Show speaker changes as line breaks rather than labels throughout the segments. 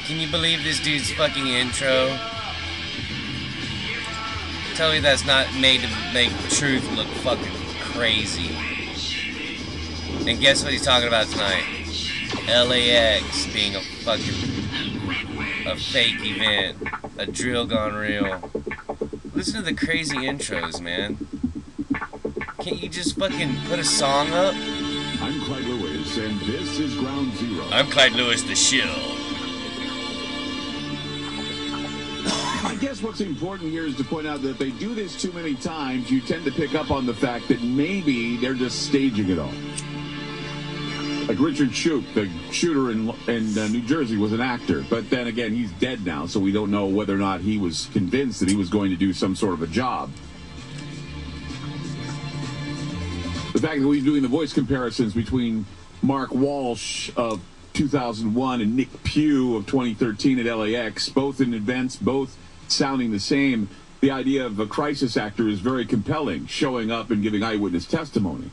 Can you believe this dude's fucking intro? Tell me that's not made to make truth look fucking crazy. And guess what he's talking about tonight? LAX being a fake event. A drill gone real. Listen to the crazy intros, man. Can't you just fucking put a song up?
I'm Clyde Lewis, and this is Ground Zero.
I'm Clyde Lewis, the shill.
I guess what's important here is to point out that if they do this too many times, you tend to pick up on the fact that maybe they're just staging it all. Like Richard Shoup, the shooter in New Jersey, was an actor. But then again, he's dead now, so we don't know whether or not he was convinced that he was going to do some sort of a job. The fact that he's doing the voice comparisons between Mark Walsh of 2001 and Nick Pugh of 2013 at LAX, both in events, both sounding the same. The idea of a crisis actor is very compelling, showing up and giving eyewitness testimony.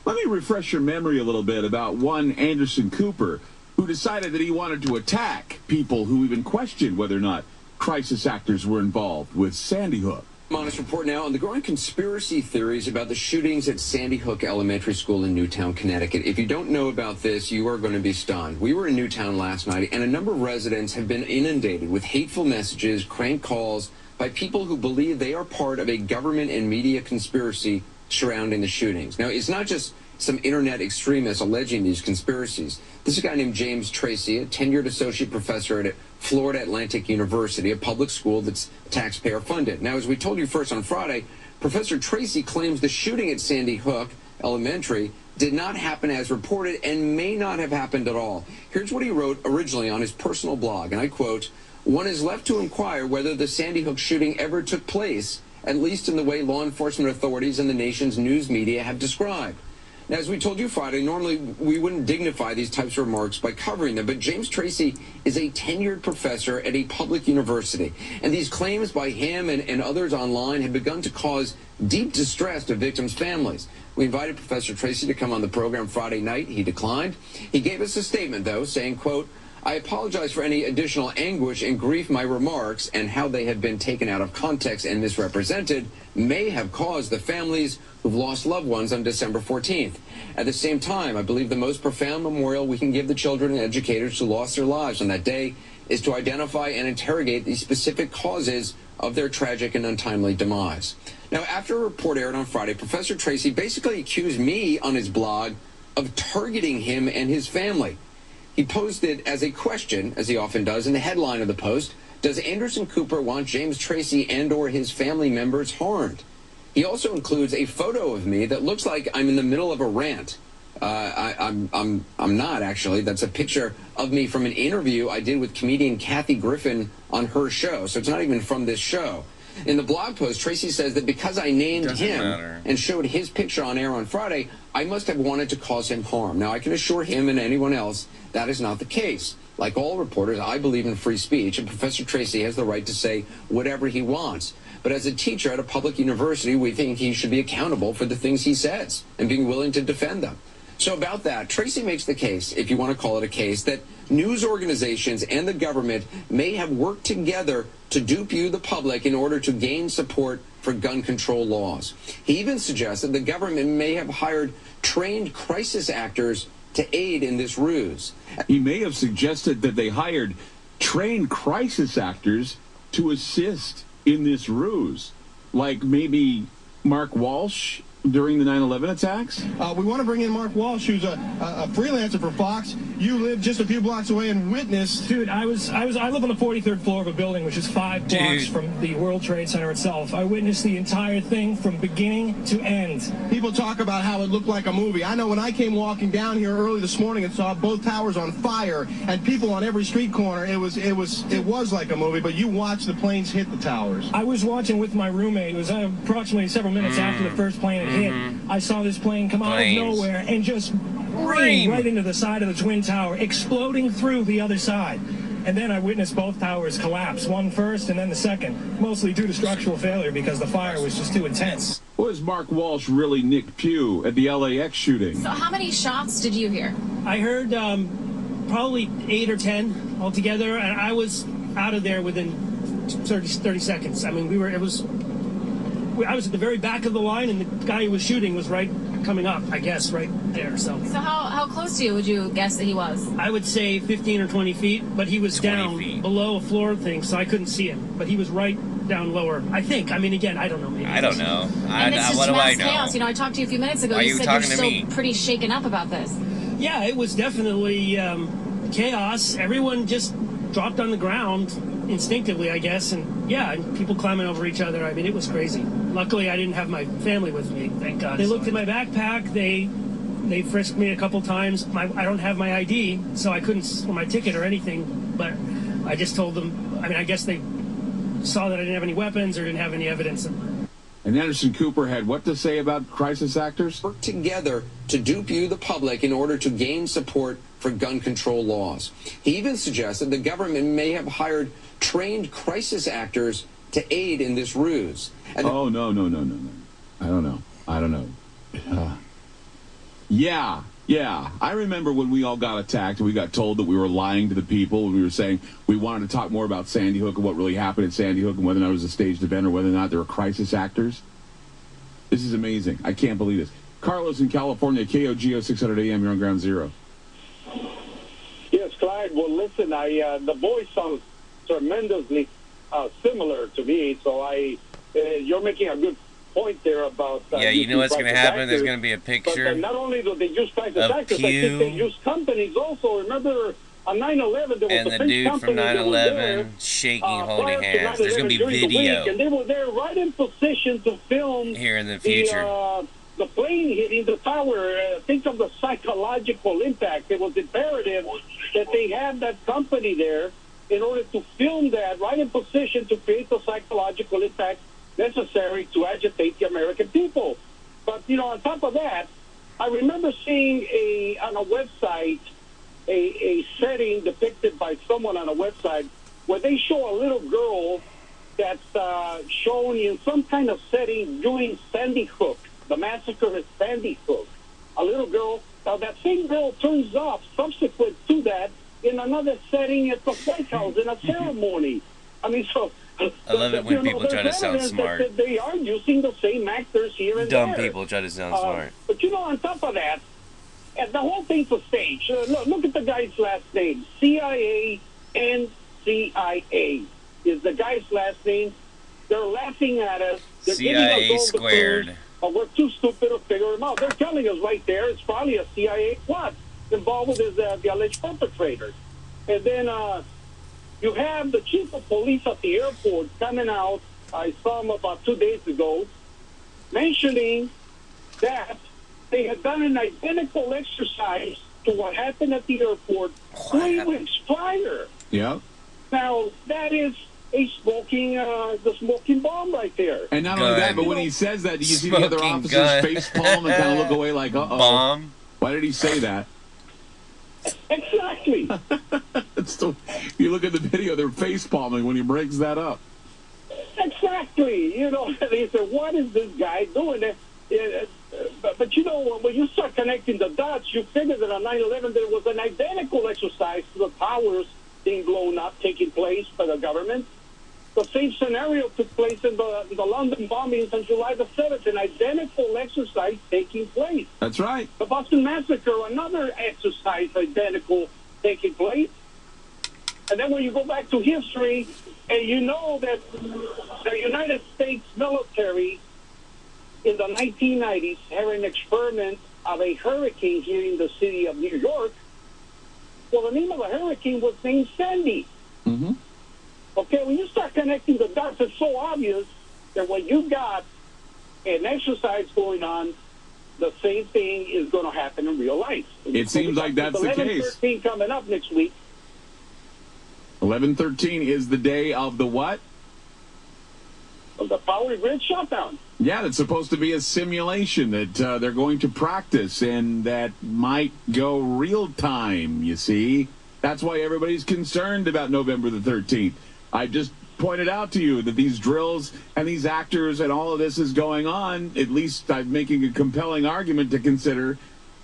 Let me refresh your memory a little bit about one Anderson Cooper, who decided that he wanted to attack people who even questioned whether or not crisis actors were involved with Sandy Hook.
On this report now on the growing conspiracy theories about the shootings at Sandy Hook Elementary School in Newtown, Connecticut. If you don't know about this, you are going to be stunned. We were in Newtown last night, and a number of residents have been inundated with hateful messages, crank calls by people who believe they are part of a government and media conspiracy surrounding the shootings. Now, it's not just some internet extremists alleging these conspiracies. This is a guy named James Tracy, a tenured associate professor at Florida Atlantic University, a public school that's taxpayer funded. Now, as we told you first on Friday, Professor Tracy claims the shooting at Sandy Hook Elementary did not happen as reported and may not have happened at all. Here's what he wrote originally on his personal blog, and I quote, "One is left to inquire whether the Sandy Hook shooting ever took place, at least in the way law enforcement authorities and the nation's news media have described." Now, as we told you Friday, normally we wouldn't dignify these types of remarks by covering them, but James Tracy is a tenured professor at a public university, and these claims by him and others online have begun to cause deep distress to victims' families. We invited Professor Tracy to come on the program Friday night. He declined. He gave us a statement, though, saying, quote, "I apologize for any additional anguish and grief my remarks and how they have been taken out of context and misrepresented may have caused the families who've lost loved ones on December 14th. At the same time, I believe the most profound memorial we can give the children and educators who lost their lives on that day is to identify and interrogate the specific causes of their tragic and untimely demise." Now, after a report aired on Friday, Professor Tracy basically accused me on his blog of targeting him and his family. He posted as a question, as he often does, in the headline of the post, "Does Anderson Cooper want James Tracy and or his family members harmed?" He also includes a photo of me that looks like I'm in the middle of a rant. I'm not, actually. That's a picture of me from an interview I did with comedian Kathy Griffin on her show, so it's not even from this show. In the blog post, Tracy says that because I named him and showed his picture on air on Friday, I must have wanted to cause him harm. Now, I can assure him and anyone else that is not the case. Like all reporters, I believe in free speech, and Professor Tracy has the right to say whatever he wants. But as a teacher at a public university, we think he should be accountable for the things he says and being willing to defend them. So about that, Tracy makes the case, if you want to call it a case, that news organizations and the government may have worked together to dupe you, the public, in order to gain support for gun control laws. He even suggests that the government may have hired trained crisis actors to aid in this ruse.
He may have suggested that they hired trained crisis actors to assist in this ruse, like maybe Mark Walsh during the 9/11 attacks?
We want to bring in Mark Walsh, who's a freelancer for Fox. You live just a few blocks away and witnessed.
Dude, I live on the 43rd floor of a building, which is 5 blocks from the World Trade Center itself. I witnessed the entire thing from beginning to end.
People talk about how it looked like a movie. I know when I came walking down here early this morning and saw both towers on fire and people on every street corner, it was like a movie. But you watched the planes hit the towers.
I was watching with my roommate. It was approximately several minutes after the first plane had hit. I saw this plane come out of nowhere and just rain right into the side of the Twin Tower, exploding through the other side. And then I witnessed both towers collapse, one first and then the second, mostly due to structural failure because the fire was just too intense.
Was Mark Walsh really Nick Pugh at the LAX shooting?
So how many shots did you hear?
I heard probably 8 or 10 altogether, and I was out of there within 30 seconds. I mean, I was at the very back of the line, and the guy who was shooting was right coming up, I guess, right there. So
how close to you would you guess that he was?
I would say 15 or 20 feet, but he was down below a floor thing, so I couldn't see him. But he was right down lower, I think. I mean, again, I don't know. Maybe.
I don't know.
And it's just
what do
mass
I know?
chaos. You know, I talked to you a few minutes ago.
Why
You
are you
said you're
talking to
still
me?
pretty shaken up about this.
Yeah, it was definitely chaos. Everyone just dropped on the ground instinctively, I guess, and yeah, and people climbing over each other. I mean, it was crazy. Luckily, I didn't have my family with me, thank God. They looked at my backpack. They frisked me a couple times. I don't have my ID, so I couldn't, or my ticket or anything, but I just told them, I mean, I guess they saw that I didn't have any weapons or didn't have any evidence.
And Anderson Cooper had what to say about crisis actors?
Work together to dupe you, the public, in order to gain support for gun control laws. He even suggested the government may have hired trained crisis actors to aid in this ruse. And
no. I don't know. Yeah. I remember when we all got attacked and we got told that we were lying to the people. We were saying we wanted to talk more about Sandy Hook and what really happened at Sandy Hook and whether or not it was a staged event or whether or not there were crisis actors. This is amazing. I can't believe this. Carlos in California, KOGO 600 AM, you're on Ground Zero.
Yes, Clyde. Well, listen, the voice sounds tremendously similar to me, so you're making a good point there about...
yeah, you know what's going to happen? There's going to be a picture
but, not only do they use crisis actors,
Pugh,
I think they use companies also. Remember, on 9/11, there was
and
a
the
French
dude from
company that was
9/11
there,
shaking, holding
prior to
hands. There's going to be
9/11 during the
video
week, and they were there right in position to film
here in the future.
The plane hitting the tower. Think of the psychological impact. It was imperative that they have that company there in order to film that right in position to create the psychological impact necessary to agitate the American people. But, on top of that, I remember seeing on a website a setting depicted by someone on a website where they show a little girl that's shown in some kind of setting during Sandy Hook, the massacre at Sandy Hook. A little girl. Now, that same girl turns up subsequent to that in another setting at the White House in a ceremony. I mean, so...
I love it when people try to sound smart.
That they are using the same actors here and
Dumb
there.
people try to sound smart.
But, on top of that, the whole thing's a stage. Look at the guy's last name. CIA is the guy's last name. They're laughing at us. They're
CIA
giving us all
squared.
The clues, but we're too stupid to figure them out. They're telling us right there it's probably a CIA plot involved with the alleged perpetrator. And then you have the chief of police at the airport coming out, I saw him about 2 days ago, mentioning that they had done an identical exercise to what happened at the airport 3 weeks prior.
Yeah.
Now, that is the smoking bomb right there.
And not only that, but when he says that, you see the other
Smoking
officers
gun.
face palm and kind of look away like, uh-oh.
Bomb.
Why did he say that?
Exactly.
If you look at the video, they're face palming when he brings that up.
Exactly. They said, what is this guy doing? But when you start connecting the dots, you figure that on 9/11 there was an identical exercise to the towers being blown up, taking place by the government. The same scenario took place in the London bombings on July the 7th, an identical exercise taking place.
That's right.
The Boston Massacre, another exercise identical taking place. And then when you go back to history, and you know that the United States military in the 1990s had an experiment of a hurricane here in the city of New York. Well, the name of the hurricane was named Sandy.
Mm-hmm.
Okay, when you start connecting the dots, it's so obvious that when you got an exercise going on, the same thing is going to happen in real life.
It seems like that's the case.
11/13 coming up next week.
11/13 is the day of the what?
Of the power grid shutdown.
Yeah, that's supposed to be a simulation that they're going to practice and that might go real time, you see. That's why everybody's concerned about November the 13th. I just pointed out to you that these drills and these actors and all of this is going on. At least I'm making a compelling argument to consider.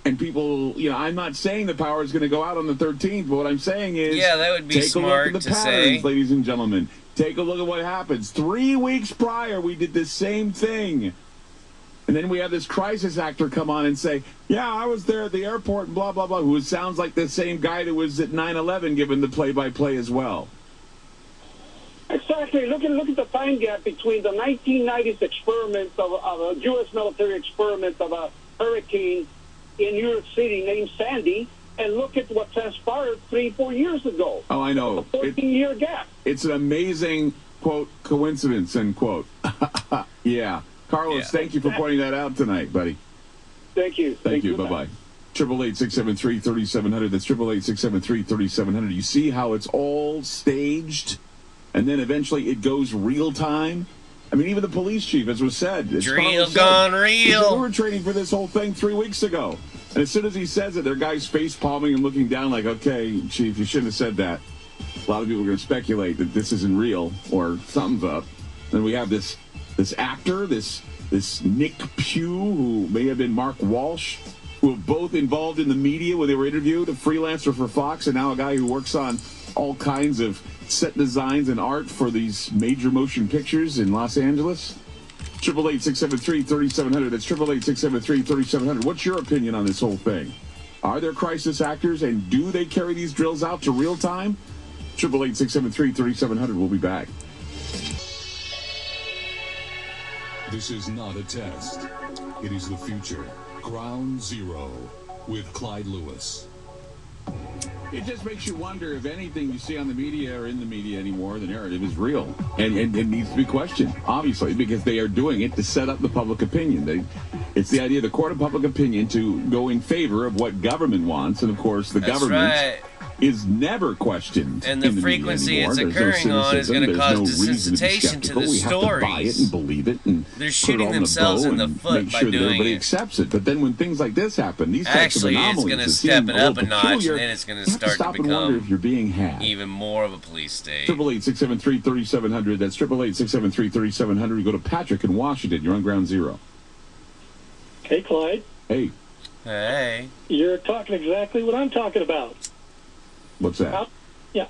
And people, I'm not saying the power is going to go out on the 13th, but what I'm saying is,
that would be smart
take a look at the
to
patterns,
say.
ladies and gentlemen. Take a look at what happens. 3 weeks prior, we did the same thing. And then we have this crisis actor come on and say, yeah, I was there at the airport and blah, blah, blah, who sounds like the same guy that was at 9/11 giving the play-by-play as well.
Exactly. Look at the time gap between the 1990s experiment of a U.S. military experiment of a hurricane in New York City named Sandy, and look at what transpired 3-4 years ago.
Oh, I know.
A 14-year gap.
It's an amazing, quote, coincidence, end quote. Yeah. Carlos, thank you for pointing that out tonight, buddy.
Thank you.
Thank you. Bye-bye. 888-673-3700. That's 888-673-3700. You see how it's all staged, and then eventually it goes real time? I mean, even the police chief, as was said.
Real gone real.
We were training for this whole thing 3 weeks ago. And as soon as he says it, their guy's face palming and looking down like, okay, chief, you shouldn't have said that. A lot of people are going to speculate that this isn't real or something's up. Then we have this actor, this Nick Pugh, who may have been Mark Walsh, who were both involved in the media when they were interviewed, a freelancer for Fox, and now a guy who works on all kinds of set designs and art for these major motion pictures in Los Angeles. 888-673-3700. That's 888-673-3700. What's your opinion on this whole thing? Are there crisis actors, and do they carry these drills out to real time? 888-673-3700. We'll be back.
This is not a test. It is the future. Ground Zero with Clyde Lewis.
It just makes you wonder if anything you see on the media or in the media anymore, the narrative is real. And it needs to be questioned, obviously, because they are doing it to set up the public opinion. It's the idea of the court of public opinion to go in favor of what government wants. And, of course, the government is never questioned.
And the frequency it's occurring on is going to cause desensitization to the stories.
We have to buy it and believe it and
they're shooting themselves in the foot by doing it.
Everybody accepts it. But then when things like this happen, these types of anomalies,
it's going to step it up a notch, and then it's going to start to become
if you're being had.
Even more of a police state.
888-673-3700. That's 888-673-3700. You go to Patrick in Washington. You're on Ground Zero.
Hey, Clyde.
Hey.
Hey.
You're talking exactly what I'm talking about.
What's that?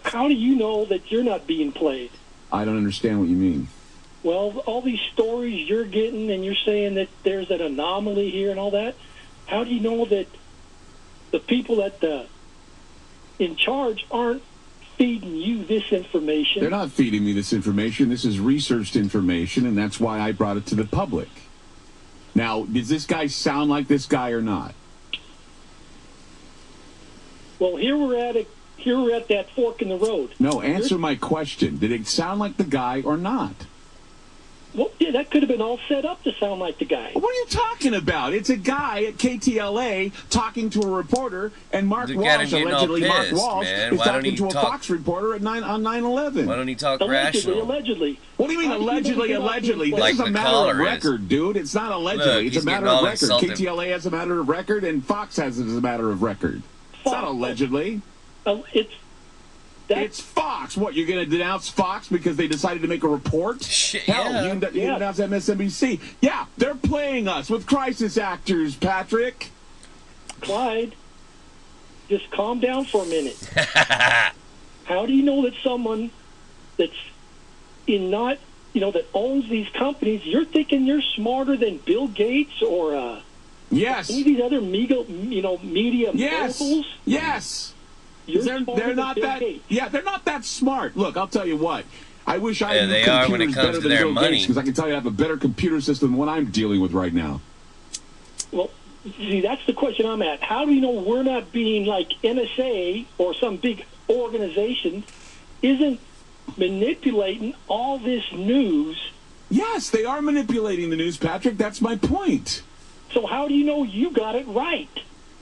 How do you know that you're not being played?
I don't understand what you mean.
Well, all these stories you're getting, and you're saying that there's an anomaly here and all that. How do you know that the people that in charge aren't feeding you this information?
They're not feeding me this information. This is researched information, and that's why I brought it to the public. Now, does this guy sound like this guy or not?
Well, here we're at that fork in the road.
No, answer my question. Did it sound like the guy or not?
Well, yeah, that could have been all set up to sound like the guy.
What are you talking about? It's a guy at KTLA talking to a reporter, and Mark Walsh, allegedly Mark Walsh, is talking to a Fox reporter on 9/11.
Why don't he talk rational?
Allegedly.
What do you mean allegedly? This is a matter of record, dude. It's not allegedly. It's a matter of record. KTLA has a matter of record, and Fox has it as a matter of record. It's not allegedly. It's Fox. What, you're going to denounce Fox because they decided to make a report? Hell, you denounce MSNBC. Yeah, they're playing us with crisis actors, Patrick.
Clyde, just calm down for a minute. How do you know that someone that's that owns these companies, you're thinking you're smarter than Bill Gates or
yes,
any of these other media moguls?
Yes. They're not that. Yeah, they're not that smart. Look, I'll tell you what. I wish I knew computers better than Bill Gates, because I can tell you I have a better computer system than what I'm dealing with right now.
Well, see, that's the question I'm at. How do you know we're not being like NSA or some big organization isn't manipulating all this news?
Yes, they are manipulating the news, Patrick. That's my point.
So how do you know you got it right?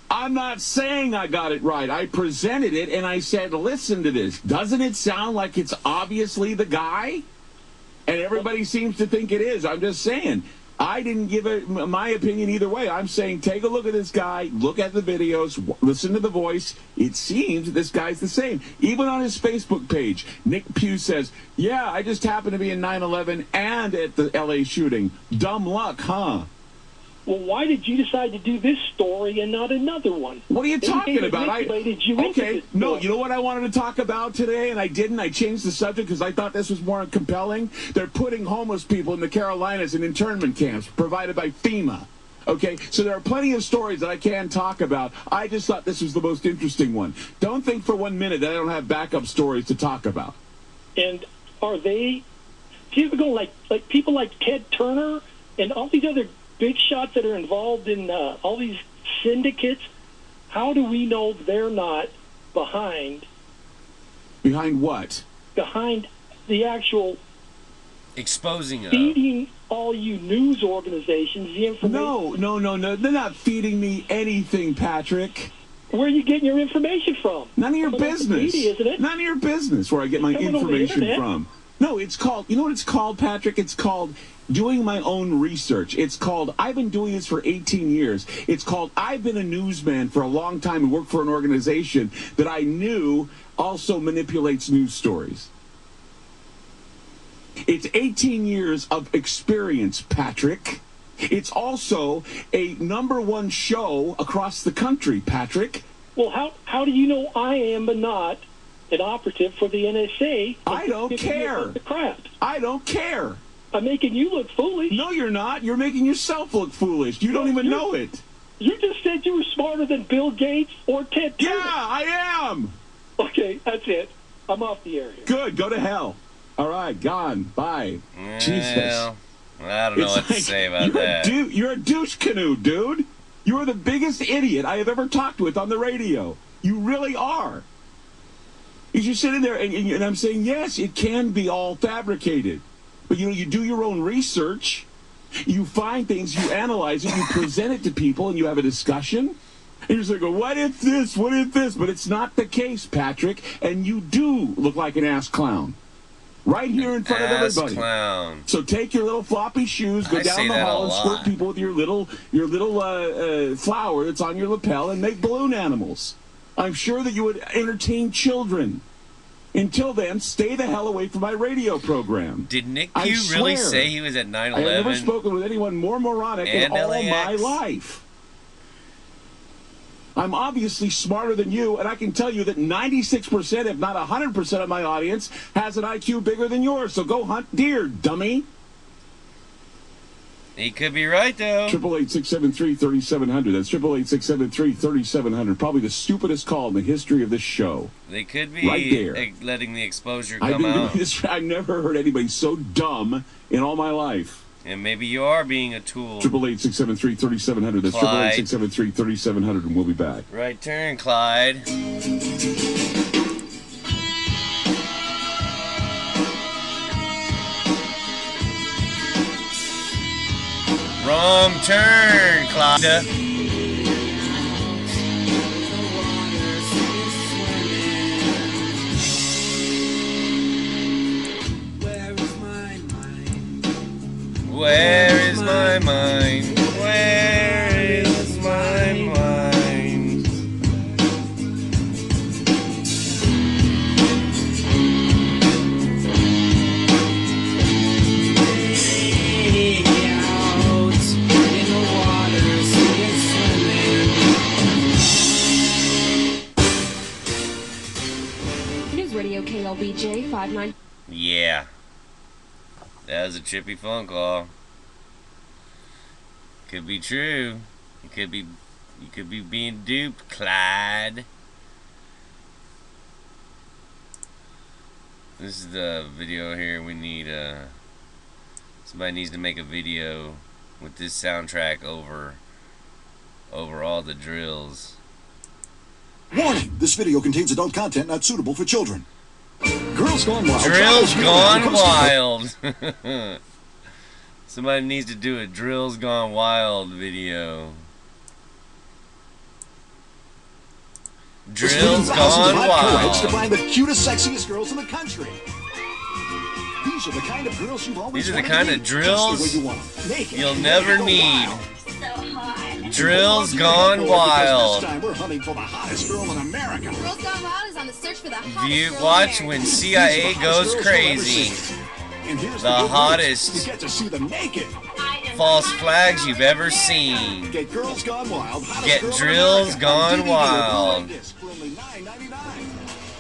I'm not saying I got it right. I presented it, and I said, listen to this. Doesn't it sound like it's obviously the guy? And everybody seems to think it is. I'm just saying. I didn't give my opinion either way. I'm saying take a look at this guy, look at the videos, listen to the voice. It seems this guy's the same. Even on his Facebook page, Nick Pugh says, yeah, I just happened to be in 9/11 and at the LA shooting. Dumb luck, huh?
Well, why did you decide to do this story and not another one?
What are you talking about?
Okay,
no, you know what I wanted to talk about today, and I didn't. I changed the subject because I thought this was more compelling. They're putting homeless people in the Carolinas in internment camps provided by FEMA. Okay, so there are plenty of stories that I can talk about. I just thought this was the most interesting one. Don't think for 1 minute that I don't have backup stories to talk about.
And are they typical, like people like Ted Turner and all these other big shots that are involved in all these syndicates? How do we know they're not behind?
Behind what?
Behind the actual
exposing
feeding all you news organizations the information.
No. They're not feeding me anything, Patrick.
Where are you getting your information from?
None of your business.
Media, isn't it?
None of your business where I get my information from. No, it's called, you know what it's called, Patrick? It's called doing my own research. It's called, I've been doing this for 18 years. It's called, I've been a newsman for a long time and worked for an organization that I knew also manipulates news stories. It's 18 years of experience, Patrick. It's also a #1 show across the country, Patrick.
Well, how do you know I am not an operative for the NSA?
I don't care.
The crap.
I don't care.
I'm making you look foolish.
No, you're not. You're making yourself look foolish. You don't even know it.
You just said you were smarter than Bill Gates or Ted Turner.
Yeah, I am.
Okay, that's it. I'm off the air here.
Good. Go to hell. All right, gone. Bye.
Well,
Jesus.
I don't know what to say about that.
You're a douche canoe, dude. You are the biggest idiot I have ever talked with on the radio. You really are. You're sitting there, and I'm saying, yes, it can be all fabricated. But, you do your own research. You find things, you analyze it, you present it to people, and you have a discussion. And you're just like, what if this? What if this? But it's not the case, Patrick. And you do look like an ass clown. Right here in front of everybody.
Clown.
So take your little floppy shoes, go down the hall and squirt people with your little flower that's on your lapel and make balloon animals. I'm sure that you would entertain children. Until then, stay the hell away from my radio program.
Did Nick Pugh really say he was at 9/11?
I have never spoken with anyone more moronic in all my life. I'm obviously smarter than you, and I can tell you that 96%, if not 100% of my audience has an IQ bigger than yours. So go hunt deer, dummy.
He could be right, though.
888-673-3700. That's 888-673-3700. Probably the stupidest call in the history of this show.
They could be
right there.
Letting the exposure
I've
come
been
out.
Doing this, I've never heard anybody so dumb in all my life.
And maybe you are being a tool.
888-673-3700. That's 888-673-3700, and we'll be back.
Right turn, Clyde. Wrong turn, Clyde. Where is my mind? Where is my mind?
News Radio KLBJ 59.
Yeah. That was a trippy phone call. Could be true. You could be being duped, Clyde. This is the video here. We need somebody needs to make a video with this soundtrack over all the drills.
Warning! This video contains adult content not suitable for children. Girls Gone Wild.
Drills Gone Wild. Somebody needs to do a Drills Gone Wild video. Drills Gone Wild.
To find the cutest, sexiest girls in the country. These These are the kind of girls you've always
These are the
wanted
kind
to
of
meet,
drills
just the way you want 'em. Naked,
you'll
ready
never
to go
need.
wild.
Drills
Keep
gone
because
wild.
This time we're hunting for the hottest girl in America.
Girls Gone Wild is on the search for the hottest
You
girl in
watch
America.
when
These are the
CIA
hottest
goes
girls you'll ever
crazy.
see. And here's
The
good news.
hottest
You get to see them naked.
false flags you've ever seen.
Get Girls Gone Wild. Hottest
Get
girl in
Drills
America
Gone
on DVD or
Wild.
Blu-ray disc for only $9.99.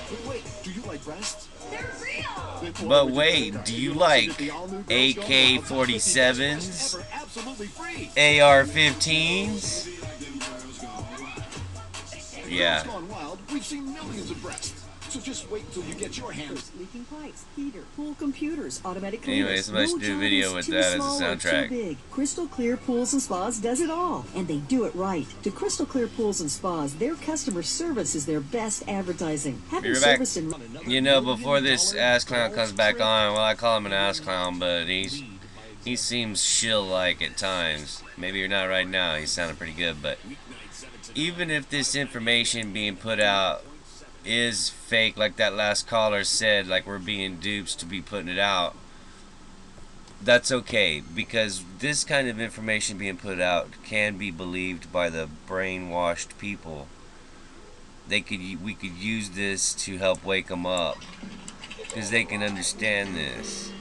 But wait, do you like breasts?
They're real.
But wait, do you like AK-47s?
Absolutely free.
AR-15s? Yeah.
Girls Gone Wild, we've seen millions of breasts. So just wait till you get your hands.
Leaking pipes, heater, pool computers, automatic
Anyways,
cleaners.
let's do a
job
video
is
with
too
that as a
small or
soundtrack.
Too big. Crystal Clear Pools and Spas does it all, and they do it right. To Crystal Clear Pools and Spas, their customer service is their best advertising.
Be right back. You know, before this ass clown comes back on, well, I call him an ass clown, but he seems shill-like at times. Maybe you're not right now. He's sounding pretty good, but even if this information being put out is fake, like that last caller said, like we're being dupes to be putting it out, that's okay, because this kind of information being put out can be believed by the brainwashed people. We could use this to help wake them up, because they can understand this.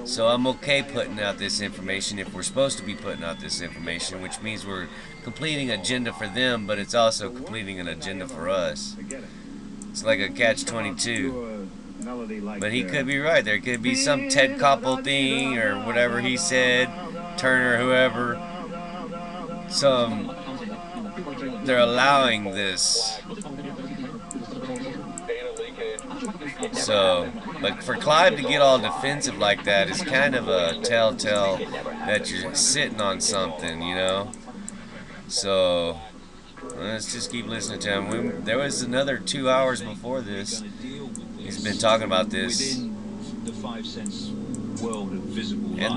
So I'm okay putting out this information if we're supposed to be putting out this information, which means we're completing an agenda for them, but it's also completing an agenda for us. It's like a catch-22. But he could be right. There could be some Ted Koppel thing or whatever he said, Turner, whoever. They're allowing this. So, but for Clyde to get all defensive like that is kind of a telltale that you're sitting on something, you know? So let's just keep listening to him. There was another 2 hours before this. He's been talking about this. And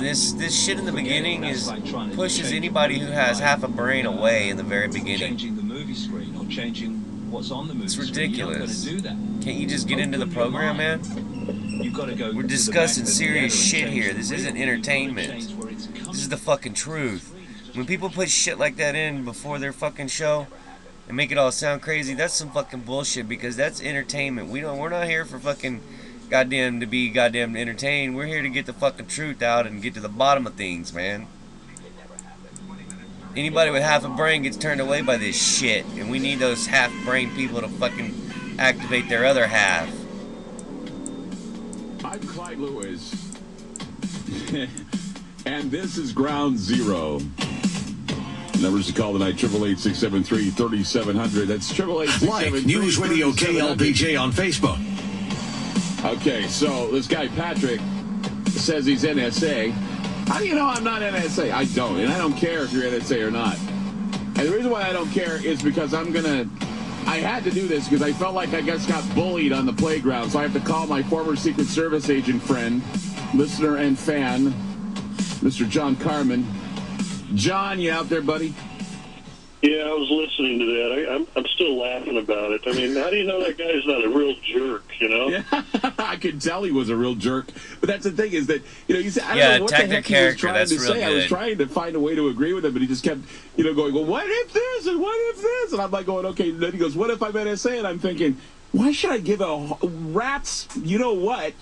this shit in the beginning pushes anybody who has half a brain away in the very beginning. It's ridiculous. Can't you just get into the program, man? We're discussing serious shit here. This isn't entertainment. This is the fucking truth. When people put shit like that in before their fucking show and make it all sound crazy, that's some fucking bullshit, because that's entertainment. We're not here for fucking goddamn to be goddamn entertained. We're here to get the fucking truth out and get to the bottom of things, man. Anybody with half a brain gets turned away by this shit, and we need those half-brain people to fucking activate their other half.
I'm Clyde Lewis, and this is Ground Zero. Numbers to call tonight, 888-673-3700. That's 888-673-3700.
Like News Radio KLBJ on Facebook.
Okay, so this guy Patrick says he's NSA. How do you know I'm not NSA? I don't, and I don't care if you're NSA or not. And the reason why I don't care is because I had to do this because I felt like I just got bullied on the playground, so I have to call my former Secret Service agent friend, listener and fan, Mr. John Carmen. John, you out there, buddy?
Yeah, I was listening to that. I'm still laughing about it. I mean, how do you know that guy's not a real jerk, you know?
Yeah, I could tell he was a real jerk. But that's the thing is that, you said, I don't know what
attack
the heck
their
he was
character.
trying
That's
to
real
say.
good.
I was trying to find a way to agree with him, but he just kept, going, well, what if this and what if this? And I'm like going, okay. And then he goes, what if I'm NSA? And I'm thinking, why should I give a rat's you-know-what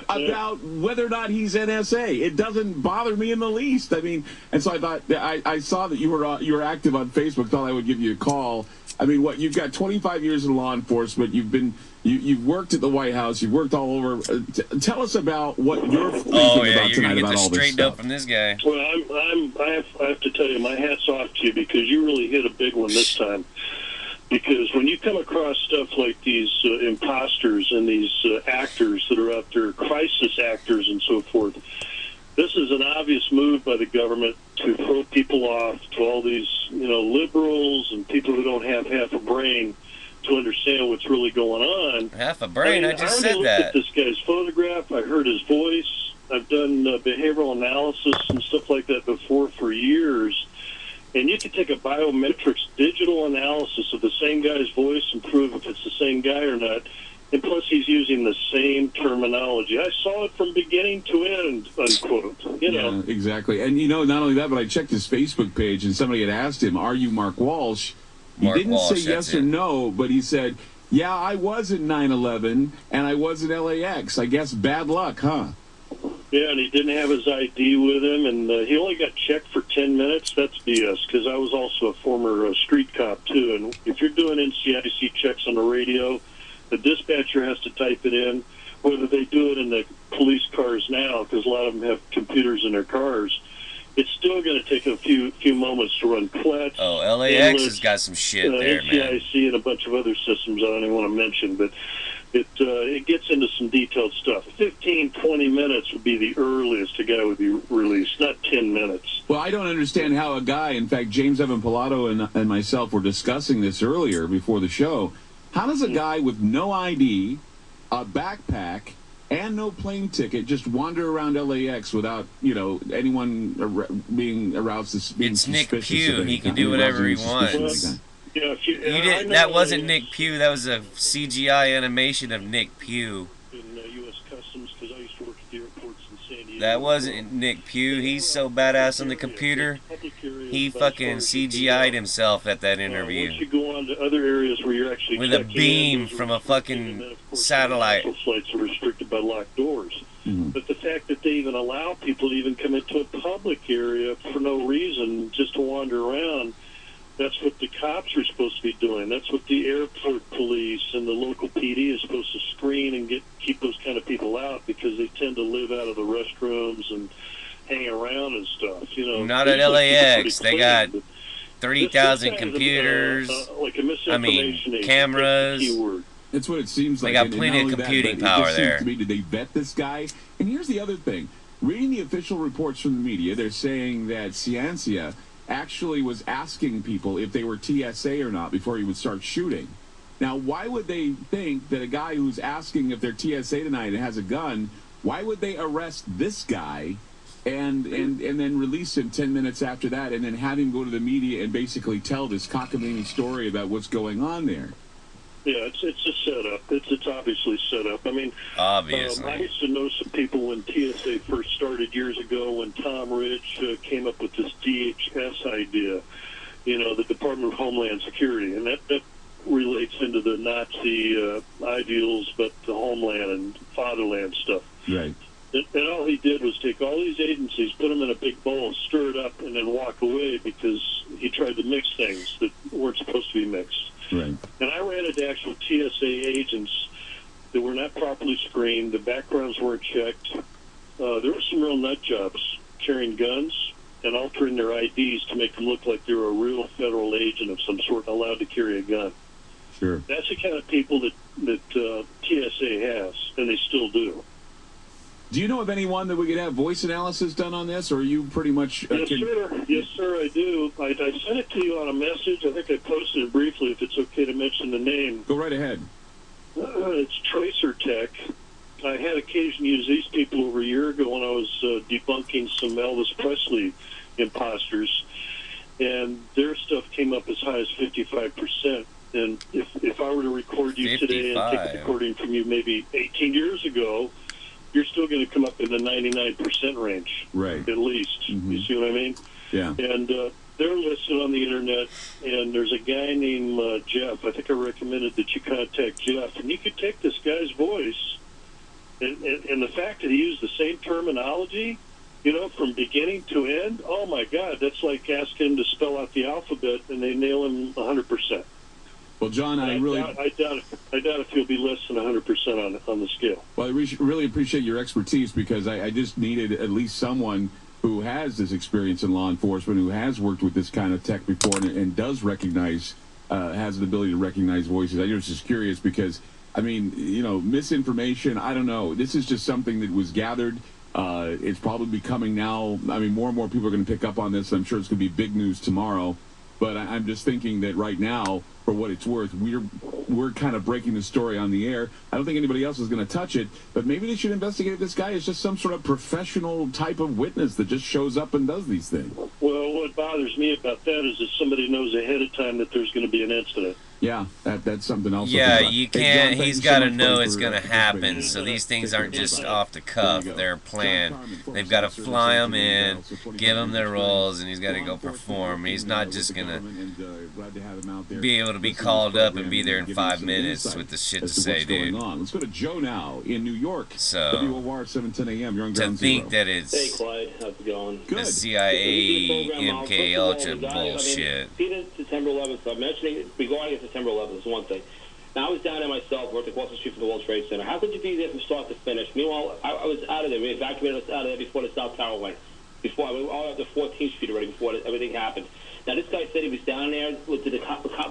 about whether or not he's NSA? It doesn't bother me in the least. I mean, and so I thought, I saw that you were active on Facebook, thought I would give you a call. I mean, you've got 25 years in law enforcement. You've worked at the White House. You've worked all over. Tell us about what you're thinking about tonight about all this
straight
stuff.
up from this guy.
Well, I have to tell you, my hat's off to you, because you really hit a big one this time. Because when you come across stuff like these imposters and these actors that are out there, crisis actors and so forth, this is an obvious move by the government to throw people off to all these, liberals and people who don't have half a brain to understand what's really going on.
Half a brain? I just said
looked
that.
at this guy's photograph. I heard his voice. I've done behavioral analysis and stuff like that before for years. And you could take a biometrics digital analysis of the same guy's voice and prove if it's the same guy or not.
And plus, he's using the same terminology. I saw it from beginning to end, unquote. You know.
Yeah, exactly. And, not only that, but I checked his Facebook page, and somebody had asked him, are you Mark Walsh? He didn't say yes or no, but he said, yeah, I was in 9/11, and I was in LAX. I guess bad luck, huh?
Yeah, and he didn't have his ID with him, and he only got checked for 10 minutes. That's BS, because I was also a former street cop, too. And if you're doing NCIC checks on the radio, the dispatcher has to type it in, whether they do it in the police cars now, because a lot of them have computers in their cars. It's still going to take a few moments to run CLETs.
Oh, LAX has got some shit there, man.
NCIC and a bunch of other systems I don't even want to mention, but it gets into some detailed stuff. 15, 20 minutes would be the earliest a guy would be released, not 10 minutes.
Well, I don't understand how a guy, in fact, James Evan Pilato and myself were discussing this earlier before the show. How does a guy with no ID, a backpack, and no plane ticket just wander around LAX without, anyone being aroused as being suspicious?
It's Nick Pugh. He can do whatever he wants. That wasn't Nick Pugh. That was a CGI animation of Nick Pugh.
In U.S. Customs, because I used to work at the airports in San Diego.
That wasn't Nick Pugh. He's so badass on the computer. He fucking CGI'd himself at that interview.
Once you go on to other areas where you're actually
with a beam from a fucking satellite.
Flights are restricted by locked doors. But the fact that they even allow people to even come into a public area for no reason, just to wander around, that's what the cops are supposed to be doing. That's what the airport police and the local PD is supposed to screen and keep those kind of people out, because they tend to live out of the restrooms and hang around and stuff.
Not at LAX. They got 30,000 computers. Cameras.
That's what it seems like.
They got plenty of computing power there.
To me, did they vet this guy? And here's the other thing. Reading the official reports from the media, they're saying that Ciancia actually was asking people if they were TSA or not before he would start shooting. Now, why would they think that a guy who's asking if they're TSA tonight and has a gun, why would they arrest this guy and then release him 10 minutes after that and then have him go to the media and basically tell this cockamamie story about what's going on there?
Yeah, it's a setup. It's obviously set up. I mean,
obviously.
I used to know some people when TSA first started years ago, when Tom Rich came up with this DHS idea, the Department of Homeland Security, and that relates into the Nazi ideals, but the homeland and fatherland stuff.
Right.
And all he did was take all these agencies, put them in a big bowl, stir it up, and then walk away, because he tried to mix things that weren't supposed to be mixed.
Right.
And I ran into actual TSA agents that were not properly screened. The backgrounds weren't checked. There were some real nut jobs carrying guns and altering their IDs to make them look like they were a real federal agent of some sort allowed to carry a gun.
Sure.
That's the kind of people that TSA has, and they still do.
Do you know of anyone that we could have voice analysis done on this, or are you pretty much...
Yes, sir, I do. I sent it to you on a message. I think I posted it briefly, if it's okay to mention the name.
Go right ahead.
It's Tracer Tech. I had occasion to use these people over a year ago when I was debunking some Elvis Presley imposters, and their stuff came up as high as 55%. And if I were to record you 55. Today and take a recording from you maybe 18 years ago, you're still going to come up in the 99% range,
right?
At least. You see what I mean?
Yeah.
And they're listed on the internet, and there's a guy named Jeff. I think I recommended that you contact Jeff, and you could take this guy's voice, and the fact that he used the same terminology, from beginning to end. Oh my God, that's like asking him to spell out the alphabet, and they nail him 100%.
Well, John, I
doubt if he'll be less than 100% on the scale.
Well, I really appreciate your expertise, because I just needed at least someone who has this experience in law enforcement, who has worked with this kind of tech before and does recognize, has the ability to recognize voices. I was just curious because, misinformation, I don't know. This is just something that was gathered. It's probably becoming now, more and more people are going to pick up on this. I'm sure it's going to be big news tomorrow. But I'm just thinking that right now, for what it's worth, we're kind of breaking the story on the air. I don't think anybody else is going to touch it, but maybe they should investigate if this guy is just some sort of professional type of witness that just shows up and does these things.
Well, what bothers me about that is that somebody knows ahead of time that there's going to be an incident.
Yeah, that's something else.
Yeah, you can't. He's got to know it's going to happen. So these things aren't just off the cuff. They're planned. They've got to fly them in, give them their roles, and he's got to go perform. He's not just going to be able to be called up and be there in 5 minutes with the shit to say, dude.
Let's go to Joe now in New York.
So
WOR 710 AM. You're on
to
Ground
think
Zero.
that it's
Hey, Clyde, how's it going?
the CIA, MK Ultra bullshit.
September 11th, I'm mentioning regarding September 11th is one thing. Now, I was down there myself, worked across the street from the World Trade Center. How could you be there from start to finish? Meanwhile, I was out of there. We evacuated us out of there before the South Tower went. Before we were all up to 14th Street already before everything happened. Now, this guy said he was down there with the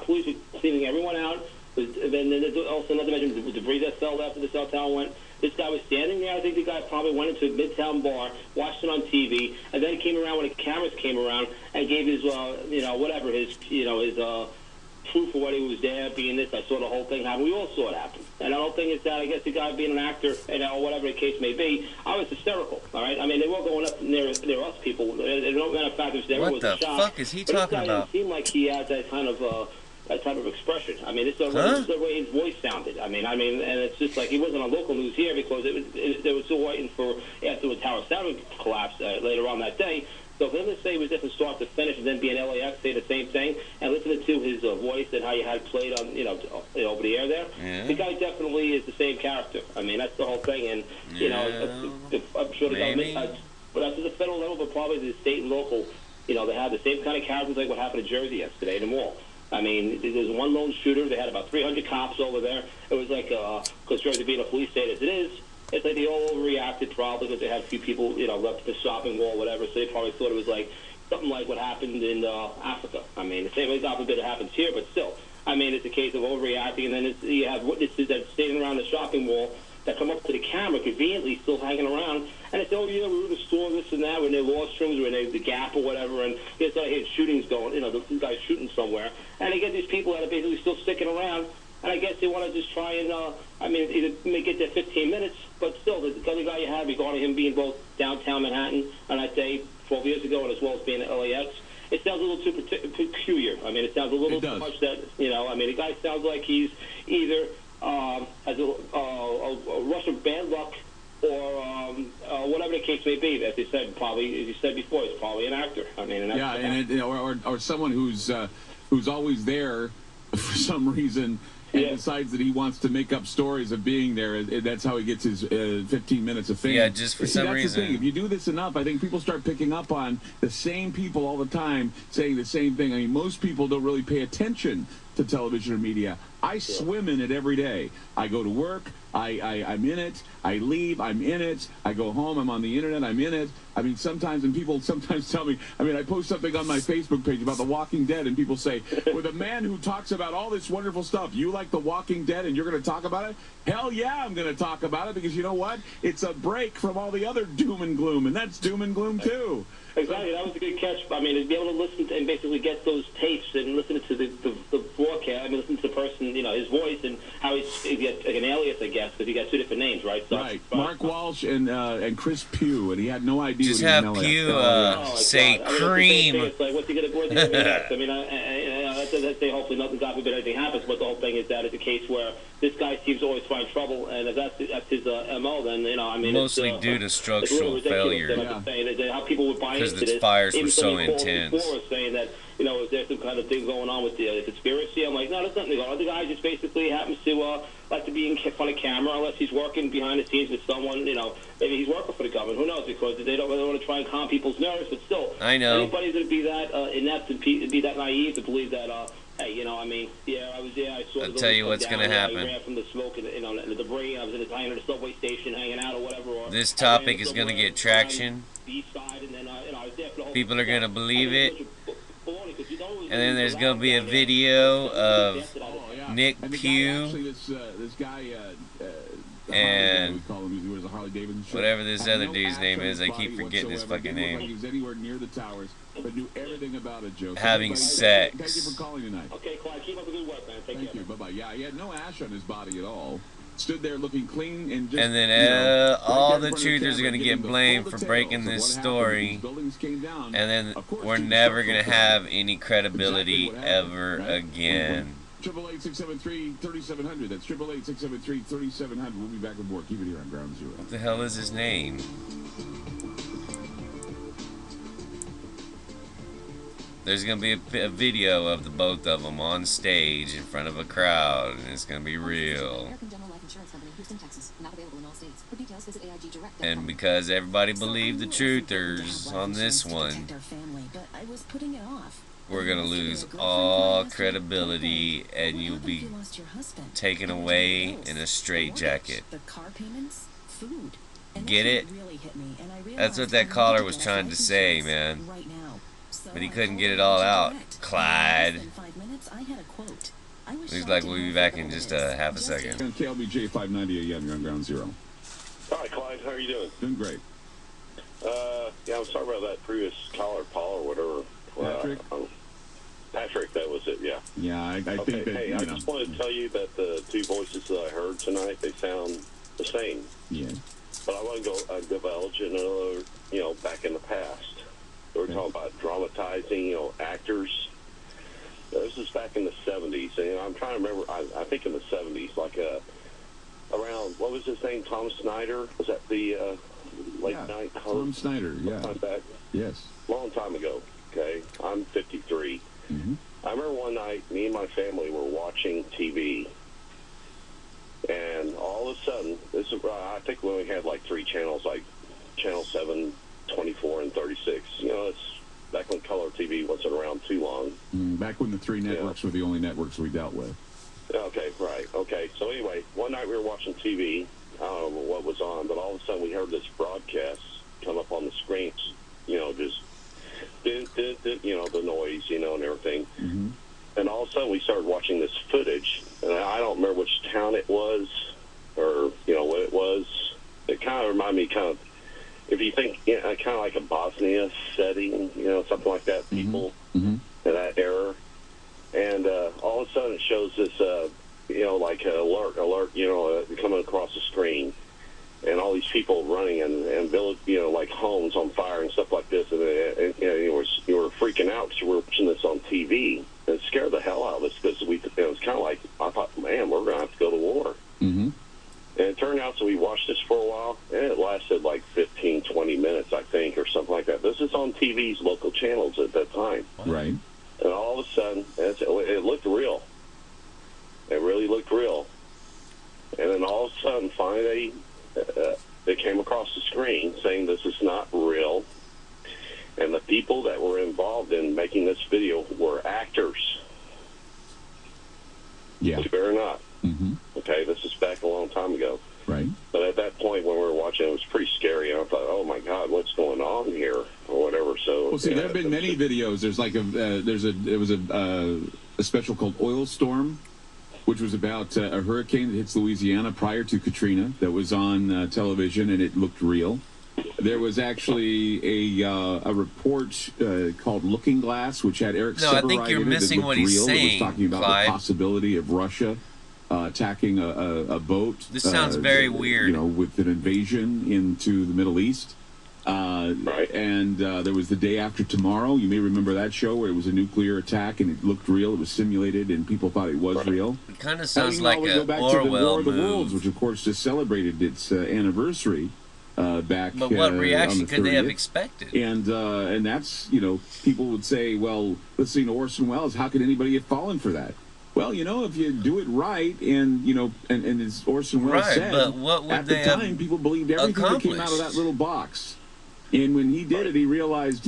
police were cleaning everyone out. And then also not to mention the debris that fell after the South Tower went. This guy was standing there. I think the guy probably went into a Midtown bar, watched it on TV, and then came around when the cameras came around and gave his, whatever his proof of what he was there, being this. I saw the whole thing happen. We all saw it happen. And I don't think it's that. I guess the guy being an actor, whatever the case may be, I was hysterical. All right. I mean, they were going up near us people. Matter of fact, there was a shot.
What the fuck is he talking about?
It seemed like he had that kind of. That type of expression. I mean, this is the way his voice sounded. I mean, and it's just like he wasn't on local news here because they were still waiting for after the Tower 7 collapsed later on that day. So for him to say he was there from start to finish and then be in LAX, say the same thing, and listening to his voice and how you had played on, over the air there, the guy definitely is the same character. I mean, that's the whole thing. And I'm sure the government, but up to the federal level, but probably the state and local, they have the same kind of characters like what happened in Jersey yesterday in the mall. I mean, there was one lone shooter. They had about 300 cops over there. It was like, because Jersey being a police state as it is, it's like they all overreacted probably because they had a few people, left the shopping mall, whatever. So they probably thought it was like something like what happened in Africa. I mean, the same way God forbid it happens here, but still. I mean, it's a case of overreacting, and then you have witnesses that are standing around the shopping mall that come up to the camera, conveniently still hanging around, and it's, oh, yeah, we were in the store, this and that, when they're washrooms, or in the Gap or whatever, and here's shootings going, the guy's shooting somewhere. And they get these people that are basically still sticking around, and I guess they want to just try and, either make it there 15 minutes, but still, the other guy you have regarding him being both downtown Manhattan on that day 12 years ago, and as well as being at LAX, it sounds a little too peculiar. I mean, it sounds a little too much that, the guy sounds like he's either has a rush of bad luck or whatever the case may be. As you said, probably, as you said before, he's probably an actor. I mean,
or someone who's always there for some reason and decides that he wants to make up stories of being there. That's how he gets his 15 minutes of fame.
Yeah, just for some reason.
The thing. If you do this enough, I think people start picking up on the same people all the time saying the same thing. I mean, most people don't really pay attention to television or media. I swim in it every day. I go to work, I'm in it. I leave, I'm in it. I go home, I'm on the internet, I'm in it. I mean, people sometimes tell me, I post something on my Facebook page about The Walking Dead, and people say, with a man who talks about all this wonderful stuff, you like The Walking Dead and you're going to talk about it? Hell yeah, I'm going to talk about it, because you know what? It's a break from all the other doom and gloom, and that's doom and gloom too.
Exactly, that was a good catch. I mean, to be able to listen to and basically get those tapes and listen to the broadcast, listen to the person, his voice and how he got like an alias, I guess, because he got two different names, right? So,
right. Mark Walsh and Chris Pugh, and he had no idea.
Just have Pugh say cream.
It's like, what's he going to be next? I mean, that's say hopefully nothing, God forbid, anything happens, but the whole thing is that it's a case where this guy seems to always find trouble, and if that's his MO, then,
mostly due to structural failure.
How people would buy
because the fires were so intense.
Saying that, is there some kind of thing going on with the conspiracy? I'm like, no, there's nothing going on. The guy just basically happens to like to be in front of camera, unless he's working behind the scenes with someone, maybe he's working for the government. Who knows? Because they don't really want to try and calm people's nerves, but still,
I know.
Anybody's going to be that inept and be that naive to believe that, hey, I was there. I saw.
I'll tell you what's going to happen.
I ran from the smoke and the debris. I was in the subway station hanging out or whatever.
This topic is going to get traction. People are going to believe it. And then there's going to be a video of Nick Pugh and whatever this other dude's name is. I keep forgetting his fucking name. Having sex.
Thank you for calling tonight.
Okay, Clyde, keep up the good work, man.
Thank you. Bye-bye. Yeah, he had no ash on his body at all. Stood there looking clean and just,
and then all the truthers are going to get blamed for breaking this story, and then we're never going to have any credibility ever again.
888-673-3700. That's 888-673-3700. We'll be back with more. Keep it here on Ground Zero.
What the hell is his name? There's going to be a video of the both of them on stage in front of a crowd, and it's going to be real. And because everybody believed the truthers on this one, we're going to lose all credibility, and you'll be taken away in a straitjacket. Get it? That's what that caller was trying to say, man. But he couldn't get it all out. Clyde. He's like, we'll be back in just a half a second.
KLBJ 590 AM, you're on Ground Zero.
Hi, Clyde. How are you doing?
Doing great.
Yeah, I was talking about that previous caller, Paul, or whatever.
Patrick?
Patrick, that was it, yeah.
Yeah, I
okay,
think that,
hey, I just wanted to tell you that the two voices that I heard tonight, they sound the same.
Yeah.
But I want to go divulge another, back in the past. They were talking about dramatizing, actors. This is back in the 70s, and I'm trying to remember, I think in the 70s, like around, what was his name, Tom Snyder? Was that the late night host?
Tom Snyder, yeah.
Back?
Yes.
Long time ago, okay? I'm 53.
Mm-hmm.
I remember one night, me and my family were watching TV, and all of a sudden, this is, I think we only had like 3 channels, like Channel 7, 24, and 36. It's back when color TV wasn't around too long.
Back when the 3 networks were the only networks we dealt with.
Okay, right. Okay, so anyway, one night we were watching TV. I don't know what was on, but all of a sudden we heard this broadcast come up on the screens, just, the noise, and everything.
Mm-hmm.
And all of a sudden we started watching this footage, and I don't remember which town it was or, what it was. It kind of reminded me if you think, kind of like a Bosnia setting, something like that, people in that era. And all of a sudden it shows this, like alert, coming across the screen. And all these people running and build, like homes on fire and stuff like this. And you were freaking out because you were watching this on TV. And it scared the hell out of us because it was kind of like, I thought, man, we're going to have to go to war.
Mm-hmm.
And it turned out, so we watched this for a while, and it lasted like 15, 20 minutes, I think, or something like that. This is on TV's local channels at that time.
Right.
And all of a sudden, it looked real. It really looked real. And then all of a sudden, finally, they came across the screen saying this is not real. And the people that were involved in making this video were actors.
Yeah.
Believe it or not.
Mm-hmm.
Okay, this is back a long time ago.
Right.
But at that point when we were watching, it was pretty scary. And I thought, oh, my God, what's going on here? Or whatever. So,
well, see, there have been many videos. There's like there was a special called Oil Storm, which was about a hurricane that hits Louisiana prior to Katrina that was on television, and it looked real. There was actually a report called Looking Glass, which had Eric
No, I think you're missing what he's saying,
It was talking about
Clyde.
the possibility of Russia attacking a boat.
This sounds very weird.
With an invasion into the Middle East.
Right.
And there was The Day After Tomorrow. You may remember that show where it was a nuclear attack and it looked real. It was simulated and people thought it was real.
It kind of sounds like
go
a
back to the War
Orwell
of the
move.
Worlds, which of course just celebrated its anniversary back.
But what reaction
on the
could they have
30th.
expected?
And that's, people would say, well, let's see, Orson Welles, how could anybody have fallen for that? Well, if you do it right, and and as Orson Welles said,
but what would
at the
they
time, people believed everything that came out of that little box. And when he did it, he realized,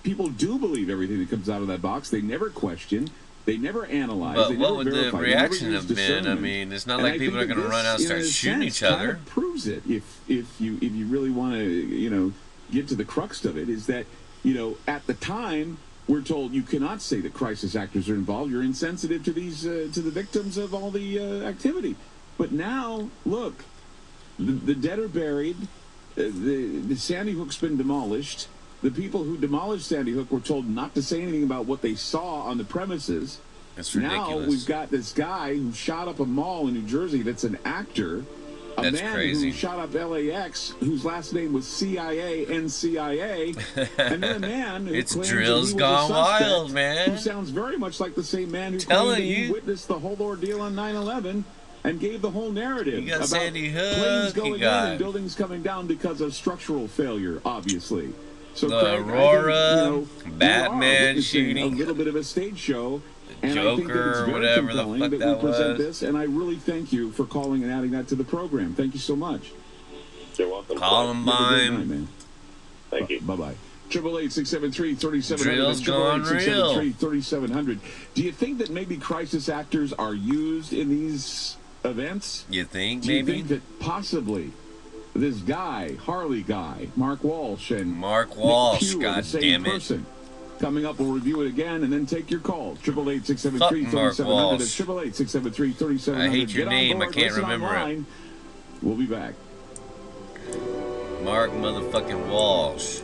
people do believe everything that comes out of that box. They never question. They never analyze.
But
they
what
never
would the
verify,
reaction
they never
have
use
been? I
discernment.
mean, it's not
And
like
I
people are
think
going to
that
run out and
this,
start
in a
shooting
sense,
each other.
Kind of proves it. If you really want to get to the crux of it, is that at the time we're told you cannot say that crisis actors are involved. You're insensitive to these to the victims of all the activity. But now look, the dead are buried. The Sandy Hook's been demolished. The people who demolished Sandy Hook were told not to say anything about what they saw on the premises.
That's ridiculous.
Now we've got this guy who shot up a mall in New Jersey that's an actor, A
That's
man
crazy.
who shot up LAX, whose last name was CIA, NCIA, and then a man who
It's
claims
Drill's
that he was
Gone
a suspect,
Wild, man.
who sounds very much like the same man who
Telling
claimed that he
you.
witnessed the whole ordeal on 9/11 and gave the whole narrative
You got
about
Sandy Hook,
planes
you
going in
got-
and buildings coming down because of structural failure, obviously. So
The
Craig, I think,
Aurora,
we
Batman
are witnessing
shooting.
a little bit of a stage show. And I think that
Joker,
it's very
whatever the
compelling
fuck
that
that
we present
was.
this, and I really thank you for calling and adding that to the program. Thank you so much.
You're welcome.
Columbine.
Thank you.
Bye-bye. 888-673-3700.
Drill's gone real.
673-3700. Do you think that maybe crisis actors are used in these events?
You think,
Do you
maybe?
think that possibly this guy, Harley guy, Mark Walsh, and
Mark
Nick
Walsh,
Pugh are the
God
same
damn it.
person? Coming up, we'll review it again and then take your call.
Fuck Mark
888-673-3700. That's
Walsh.
888-673-3700.
I hate your
Get on
name. I
board,
can't
listen
remember it.
online. We'll be back.
Mark motherfucking Walsh.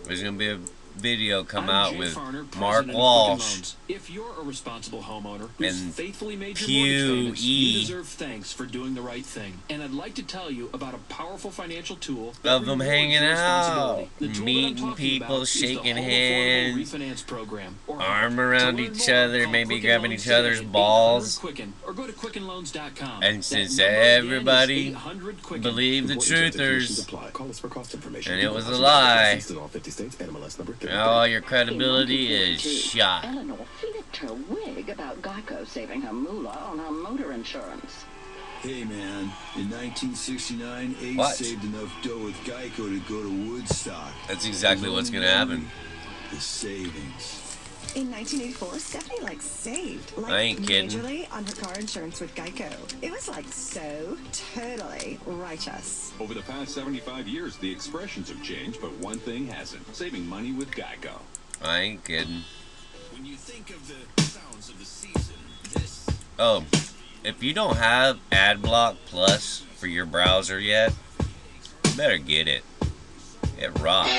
There's gonna be a video come out
Jay
with
Farner,
Mark
president of Quicken
Walsh
Loans. If you're a responsible homeowner who's
and
faithfully made your
Pugh
mortgage payments,
E.
you deserve thanks for doing the right thing. And I'd like to tell you about a powerful financial tool that
of them
rewards
hanging
your
out,
responsibility. The tool that I'm
meeting
talking
people,
about is the
shaking
Home Affordable
hands,
Refinance Program, or
arm around
to learn
each
more,
other,
call
maybe
Quicken
grabbing
Loans
each other's
today,
balls.
800-Quicken, or go to QuickenLoans.com.
And
That
since
number again is
everybody
800-Quicken.
believed the
Important terms and conditions
truthers,
apply. Call us for cost information.
and it was a
Equal
lie,
opportunity in all 50 states, NMLS number
now all your credibility is shot.
Eleanor flipped her wig about Geico saving her moolah on her motor insurance.
Hey man, in 1969, Ace
What?
saved enough dough with Geico to go to Woodstock.
That's exactly what's gonna happen.
The savings.
In 1984, Stephanie saved
I ain't kidding.
majorly on her car insurance with Geico. It was so totally righteous.
Over the past 75 years, the expressions have changed, but one thing hasn't: saving money with Geico.
I ain't kidding.
When you think of the sounds of the season, this
Oh, if you don't have AdBlock Plus for your browser yet, you better get it. It rocks.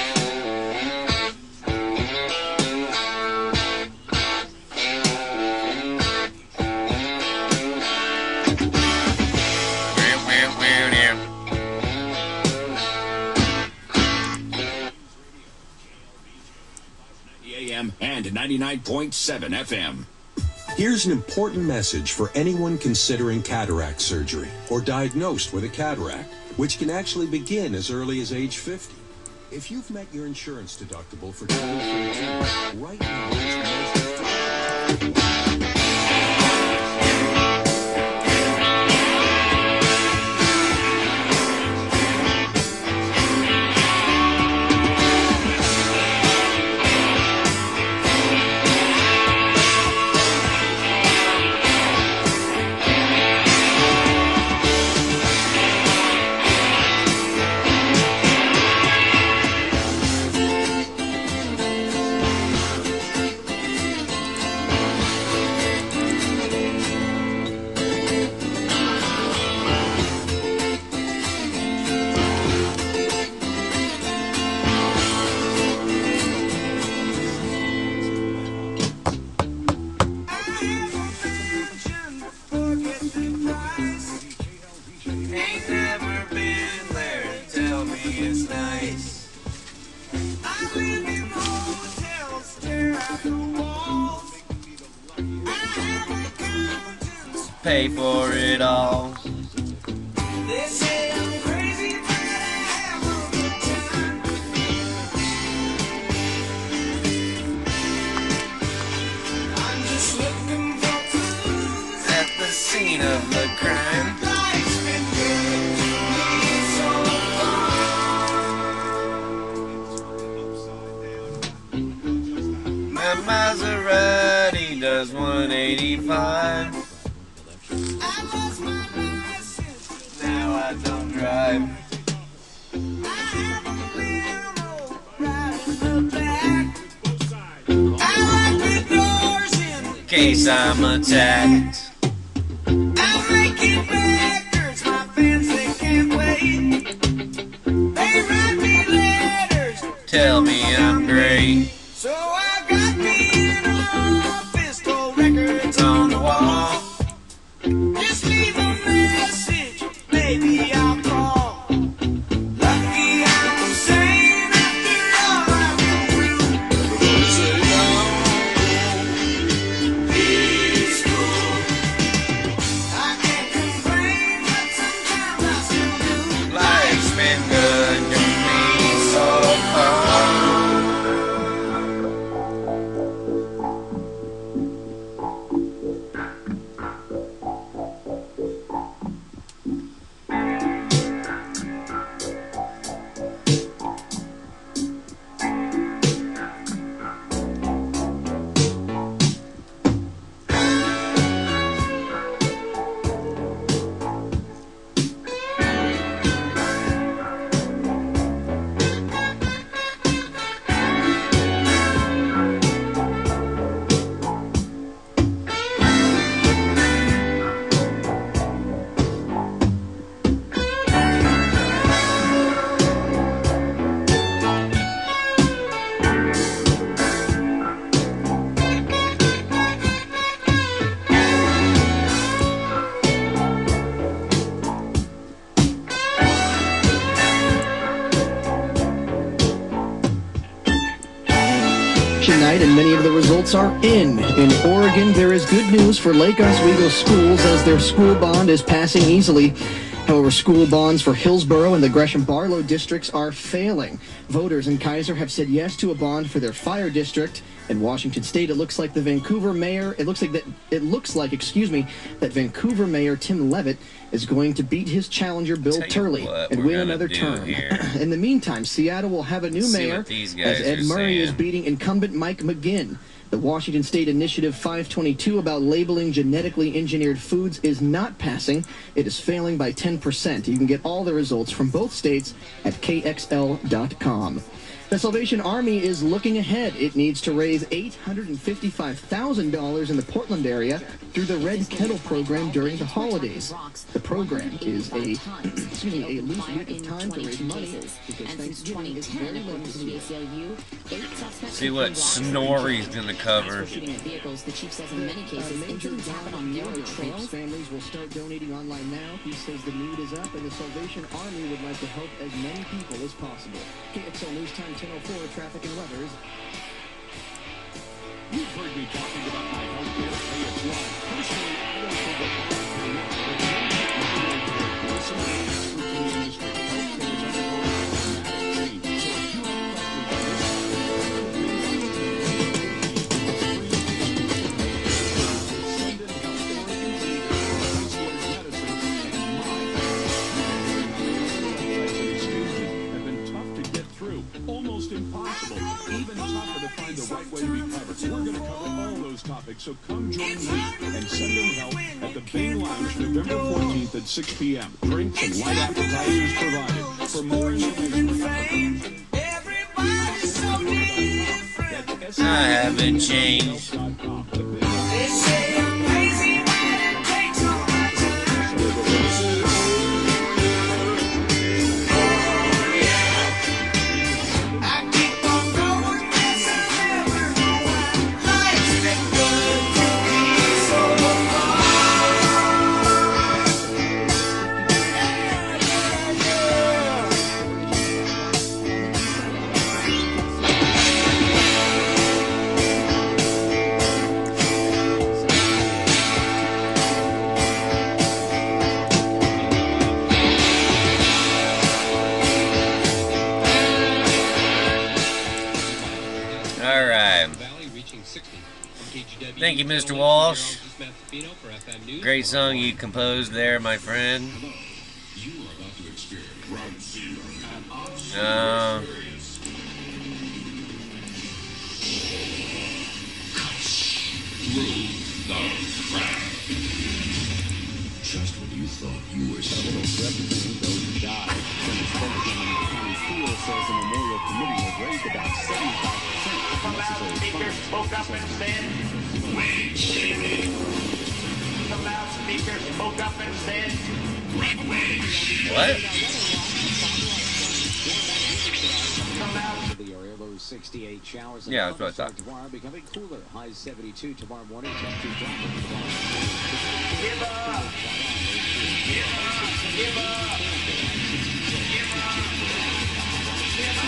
AM and 99.7 FM.
Here's an important message for anyone considering cataract surgery or diagnosed with a cataract, which can actually begin as early as age 50. If you've met your insurance deductible for 2013, right now is the most
Ain't never been there, tell me it's nice. I live in hotels, stare at the walls. I have accountants,
Pay for it all.
they say I'm crazy, but I have a good time. I'm just looking for clues
At the scene of the crime.
Life's been good to me so
My Maserati does 185.
I lost my license,
Now I don't drive.
I have a limo right in the back. I like the doors in,
In case I'm attacked.
I'm making records, my fans they can't wait. They write me letters,
Tell me I'm great.
so I got me an office, gold records on the wall. Just leave a message, baby.
of the results are in. In Oregon, there is good news for Lake Oswego schools as their school bond is passing easily. However, school bonds for Hillsborough and the Gresham-Barlow districts are failing. Voters in Kaiser have said yes to a bond for their fire district. In Washington State, it looks like that Vancouver Mayor Tim Levitt is going to beat his challenger Bill Turley and win another term. In the meantime, Seattle will have a new mayor as Ed Murray is beating incumbent Mike McGinn. The Washington State Initiative 522 about labeling genetically engineered foods is not passing. It is failing by 10%. You can get all the results from both states at KXL.com. The Salvation Army is looking ahead. It needs to raise $855,000 in the Portland area through the Red Kettle program during the holidays. The program is a loose week of time to raise money because Thanksgiving is very late in the year.
See what Snorri's gonna cover.
The chief says in many cases injuries happen on narrow trails. Families will start donating online now. He says the need is up and the Salvation Army would like to help as many people as possible. KXL News Time 10:04, traffic and weather is...
You've heard me talking about my home care pay as one. Personally, I don't think that almost impossible, even tougher to find the right way to be covered. We're going to cover all those topics, so come join me and send them help at the Bing Lounge November 14th at 6 p.m. Drinks and light appetizers provided. For more information,
I haven't changed.
They say I'm crazy when it takes all my time.
Thank you, Mr. Walsh. Great song you composed there, my friend.
Just when you thought you were representing those who died. When the spokesman in the county field says the memorial committee has raised about 75% of necessary funds.
Spoke up and said, the loudspeaker spoke up and said,
what?
The area low 68 showers.
Yeah, that's what I thought.
Tomorrow becoming cooler. High 72 tomorrow morning. Temperatures dropping.
give up, give up, give up, give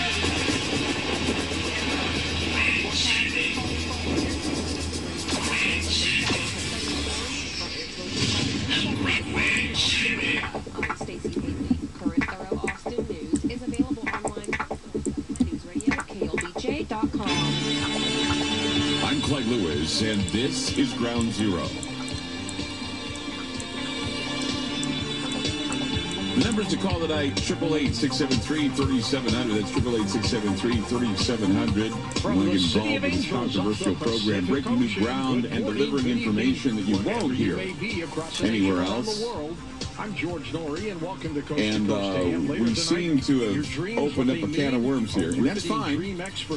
Stacey Haley, current thorough Austin news is available online at KLBJ.com.
I'm Clyde Lewis, and this is Ground Zero. The numbers to call tonight, 888-673-3700. That's 888-673-3700. Want to get involved with this controversial program, breaking new ground and delivering information that you won't hear anywhere else.
I'm George Norrie, and welcome to Coast
And
to Coast AM.
we seem to have opened up a can of worms here, and that's fine.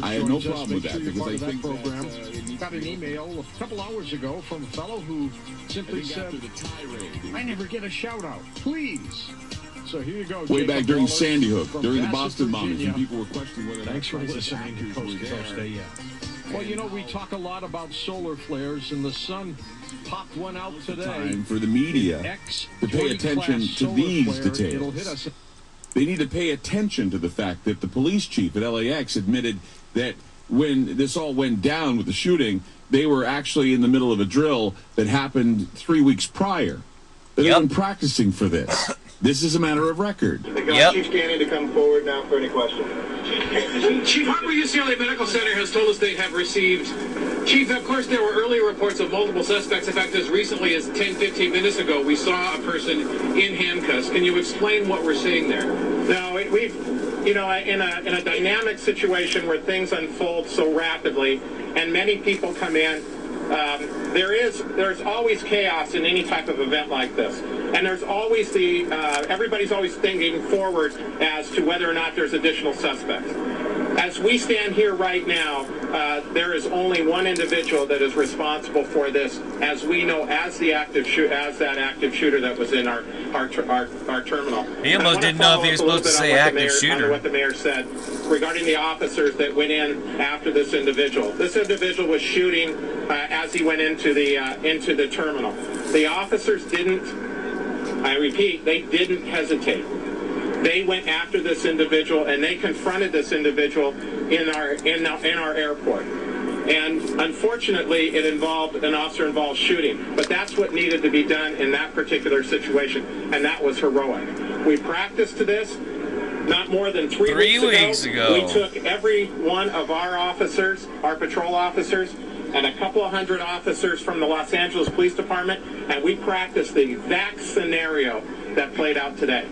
I have no problem with that, because I think
program. Got an email a couple hours ago from a fellow who simply said, I never get a shout-out. Please. So here you go.
Way back during
Wallace
Sandy Hook,
from
during the
Bassett,
Boston bombings,
Virginia.
and people were questioning whether
Thanks for listening to Coast to Coast AM. Well, you know, we talk a lot about solar flares, and the sun popped one out today.
Time for the media to pay attention to these details. They need to pay attention to the fact that the police chief at LAX admitted that when this all went down with the shooting, they were actually in the middle of a drill that happened 3 weeks prior. They've been practicing for this. This is a matter of record.
Chief Canning to come forward now for any questions.
Chief, Harper UCLA Medical Center has told us they have received... Chief, of course, there were earlier reports of multiple suspects. In fact, as recently as 10, 15 minutes ago, we saw a person in handcuffs. Can you explain what we're seeing there?
No, we've, you know, in a dynamic situation where things unfold so rapidly and many people come in, there's always chaos in any type of event like this. And there's always everybody's always thinking forward as to whether or not there's additional suspects. As we stand here right now, there is only one individual that is responsible for this, as we know, as that active shooter that was in our terminal.
He almost didn't know if he was supposed to say active shooter.
On what the mayor said regarding the officers that went in after this individual. This individual was shooting as he went into the terminal. The officers didn't. I repeat, they didn't hesitate. They went after this individual and they confronted this individual in our airport. And unfortunately, it involved an officer-involved shooting. But that's what needed to be done in that particular situation, and that was heroic. We practiced to this. Not more than 3 weeks ago, we took every one of our officers, our patrol officers, and a couple of hundred officers from the Los Angeles Police Department, and we practiced the exact scenario that played out today.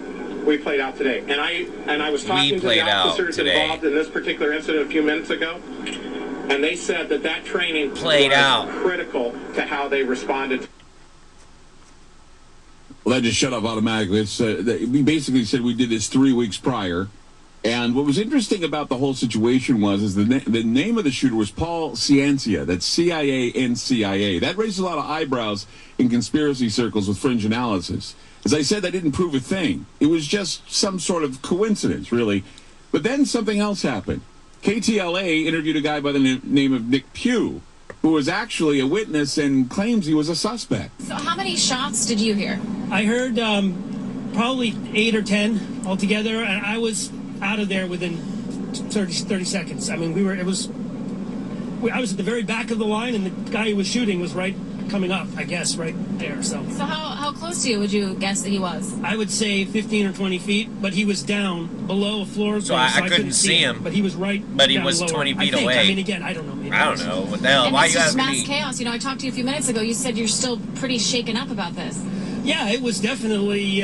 We played out today. And I was talking to the officers involved in this particular incident a few minutes ago, and they said that training was critical to how they responded.
Well, that just shut off automatically. We basically said we did this 3 weeks prior. And what was interesting about the whole situation was the name of the shooter was Paul Ciancia. That's CIA. That raised a lot of eyebrows in conspiracy circles with fringe analysis. As I said, that didn't prove a thing. It was just some sort of coincidence, really. But then something else happened. KTLA interviewed a guy by the name of Nick Pugh, who was actually a witness and claims he was a suspect.
So how many shots did you hear?
I heard probably 8 or 10 altogether, and I was out of there within 30 seconds. I mean, I was at the very back of the line, and the guy who was shooting was right coming up, I guess, right there. So
how close to you would you guess that he was?
I would say 15 or 20 feet, but he was down below a floor.
So I couldn't see him.
But he was right.
But he was 20 feet away.
I mean, again, I don't know. Maybe
I don't know. What the hell?
And
why
this
you
is
asking
mass
me?
chaos. You know, I talked to you a few minutes ago. You said you're still pretty shaken up about this.
Yeah, it was definitely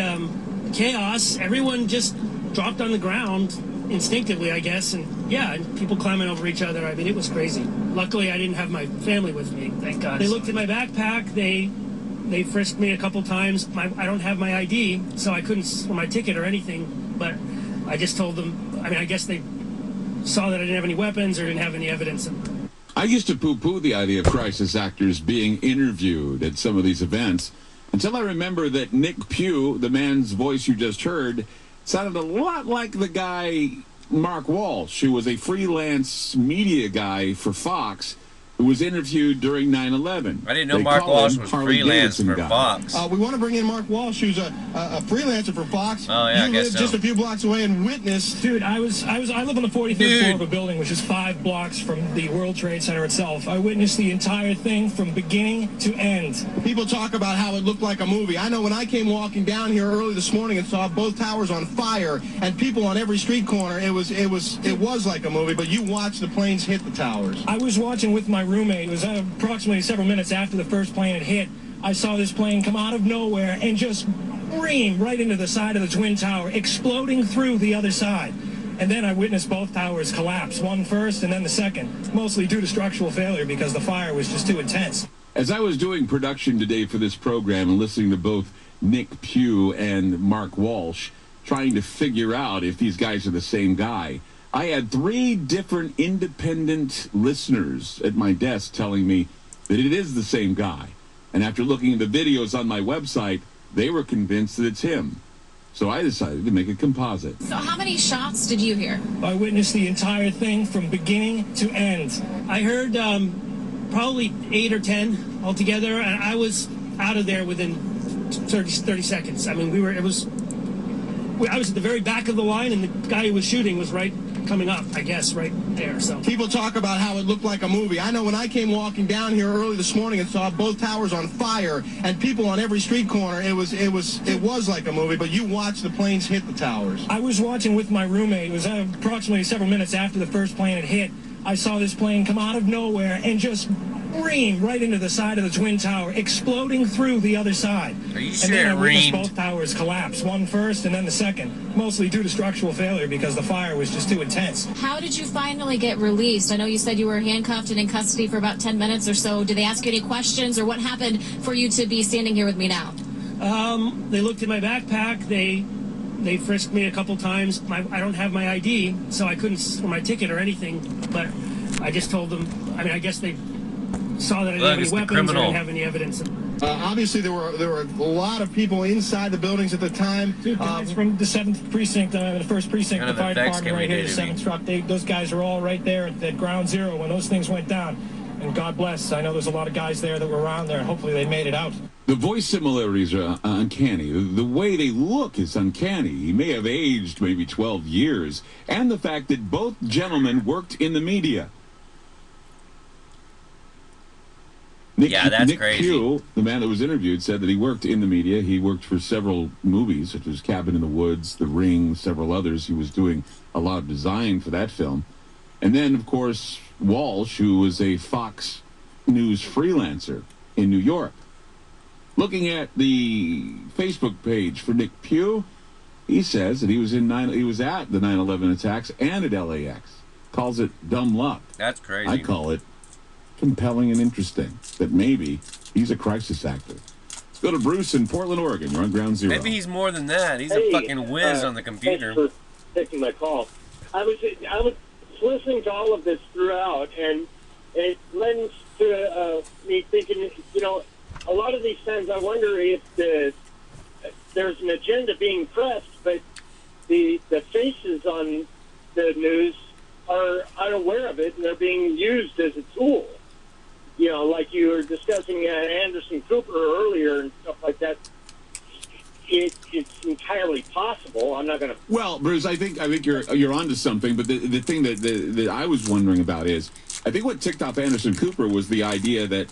chaos. Everyone just dropped on the ground instinctively, I guess, and people climbing over each other. I mean, it was crazy. Luckily, I didn't have my family with me, thank God. They looked at my backpack. They frisked me a couple times. I don't have my ID, so I couldn't, or my ticket or anything, but I just told them, I mean, I guess they saw that I didn't have any weapons or didn't have any evidence.
I used to poo-poo the idea of crisis actors being interviewed at some of these events until I remember that Nick Pugh, the man's voice you just heard, sounded a lot like the guy Mark Walsh, who was a freelance media guy for Fox, who was interviewed during 9/11.
I didn't know Mark Walsh was freelance for Fox.
We want to bring in Mark Walsh, who's a freelancer for Fox.
Oh, yeah,
you live just a few blocks away and witnessed.
Dude, I live on the 43rd floor of a building, which is 5 blocks from the World Trade Center itself. I witnessed the entire thing from beginning to end.
People talk about how it looked like a movie. I know when I came walking down here early this morning and saw both towers on fire and people on every street corner, it was like a movie. But you watched the planes hit the towers.
I was watching with my roommate. It was approximately several minutes after the first plane had hit. I saw this plane come out of nowhere and just ream right into the side of the Twin Tower, exploding through the other side. And then I witnessed both towers collapse, one first and then the second, mostly due to structural failure because the fire was just too intense.
As I was doing production today for this program and listening to both Nick Pugh and Mark Walsh, trying to figure out if these guys are the same guy, I had 3 different independent listeners at my desk telling me that it is the same guy. And after looking at the videos on my website, they were convinced that it's him. So I decided to make a composite.
So how many shots did you hear?
I witnessed the entire thing from beginning to end. I heard probably 8 or 10 altogether, and I was out of there within 30 seconds. I mean, I was at the very back of the line, and the guy who was shooting was right coming up, I guess, right there. So
people talk about how it looked like a movie. I know when I came walking down here early this morning and saw both towers on fire and people on every street corner, it was like a movie. But you watched the planes hit the towers.
I was watching with my roommate. It was approximately several minutes after the first plane had hit. I saw this plane come out of nowhere and just ream right into the side of the Twin Tower, exploding through the other side.
Are you
and
sure
then I
it
witnessed
reamed?
both towers collapse, one first and then the second, mostly due to structural failure because the fire was just too intense.
How did you finally get released? I know you said you were handcuffed and in custody for about 10 minutes or so. Did they ask you any questions, or what happened for you to be standing here with me now?
They looked at my backpack. They frisked me a couple times. I don't have my ID, so I couldn't, or my ticket or anything, but I just told them, I guess they saw that I didn't have any weapons or didn't have any evidence.
Obviously, there were a lot of people inside the buildings at the time.
Two guys from the 7th precinct, the 1st precinct,
None
the
of
fire
the
department right here, the 7th truck. Those guys are all right there at ground zero when those things went down. And God bless, I know there's a lot of guys there that were around there, and hopefully they made it out.
The voice similarities are uncanny. The way they look is uncanny. He may have aged maybe 12 years. And the fact that both gentlemen worked in the media.
That's
Nick
crazy.
Pugh, the man that was interviewed, said that he worked in the media. He worked for several movies, such as Cabin in the Woods, The Ring, several others. He was doing a lot of design for that film. And then, of course, Walsh, who was a Fox News freelancer in New York. Looking at the Facebook page for Nick Pugh, he says that he was at the 9/11 attacks and at LAX. Calls it dumb luck.
That's crazy.
I call it compelling and interesting that maybe he's a crisis actor. Let's go to Bruce in Portland, Oregon. You're on Ground Zero.
Maybe he's more than that. He's a fucking whiz on the computer.
Thanks for taking my call. I was listening to all of this throughout, and it lends to me thinking, a lot of these times I wonder if there's an agenda being pressed, but the faces on the news are unaware of it, and they're being used as a tool. Like you were discussing Anderson Cooper earlier and stuff like that. It's entirely possible. I'm not going to.
Well, Bruce, I think you're onto something. But the thing that I was wondering about is, I think what ticked off Anderson Cooper was the idea that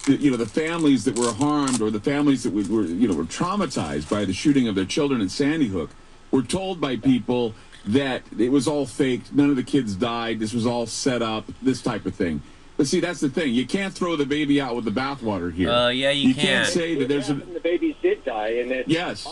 the families that were harmed, or the families that were traumatized by the shooting of their children at Sandy Hook, were told by people that it was all faked. None of the kids died. This was all set up. This type of thing. But see, that's the thing. You can't throw the baby out with the bathwater here.
Yeah, you
can't say that there's
the babies did die, and it.
Yes.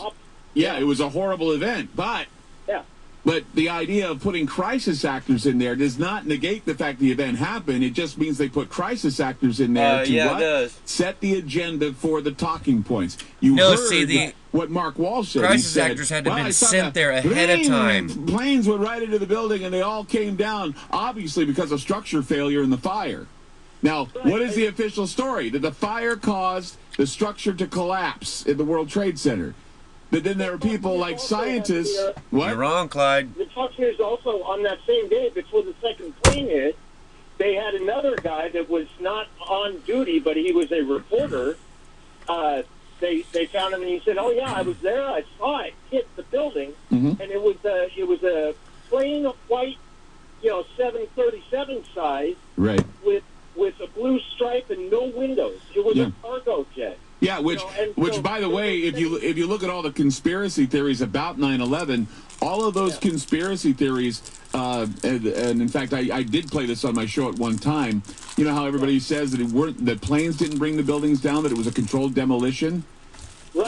Yeah, it was a horrible event, but.
Yeah.
But the idea of putting crisis actors in there does not negate the fact the event happened. It just means they put crisis actors in there to set the agenda for the talking points. You heard what Mark Walsh said.
Crisis actors had to have been sent there ahead of time.
Planes went right into the building, and they all came down, obviously because of structure failure in the fire. Now, what is the official story? That the fire caused the structure to collapse in the World Trade Center. But then there are people like scientists. What?
You're wrong, Clyde.
The Fox News also, on that same day, before the second plane hit, they had another guy that was not on duty, but he was a reporter. They found him, and he said, "Oh yeah, I was there. I saw it hit the building, and it was a plain white, 737 size,
right,
with a blue stripe and no windows. It was a cargo jet."
Yeah, which by the way, if you look at all the conspiracy theories about 9/11, all of those conspiracy theories, and in fact, I did play this on my show at one time. You know how everybody says that planes didn't bring the buildings down, that it was a controlled demolition? Right.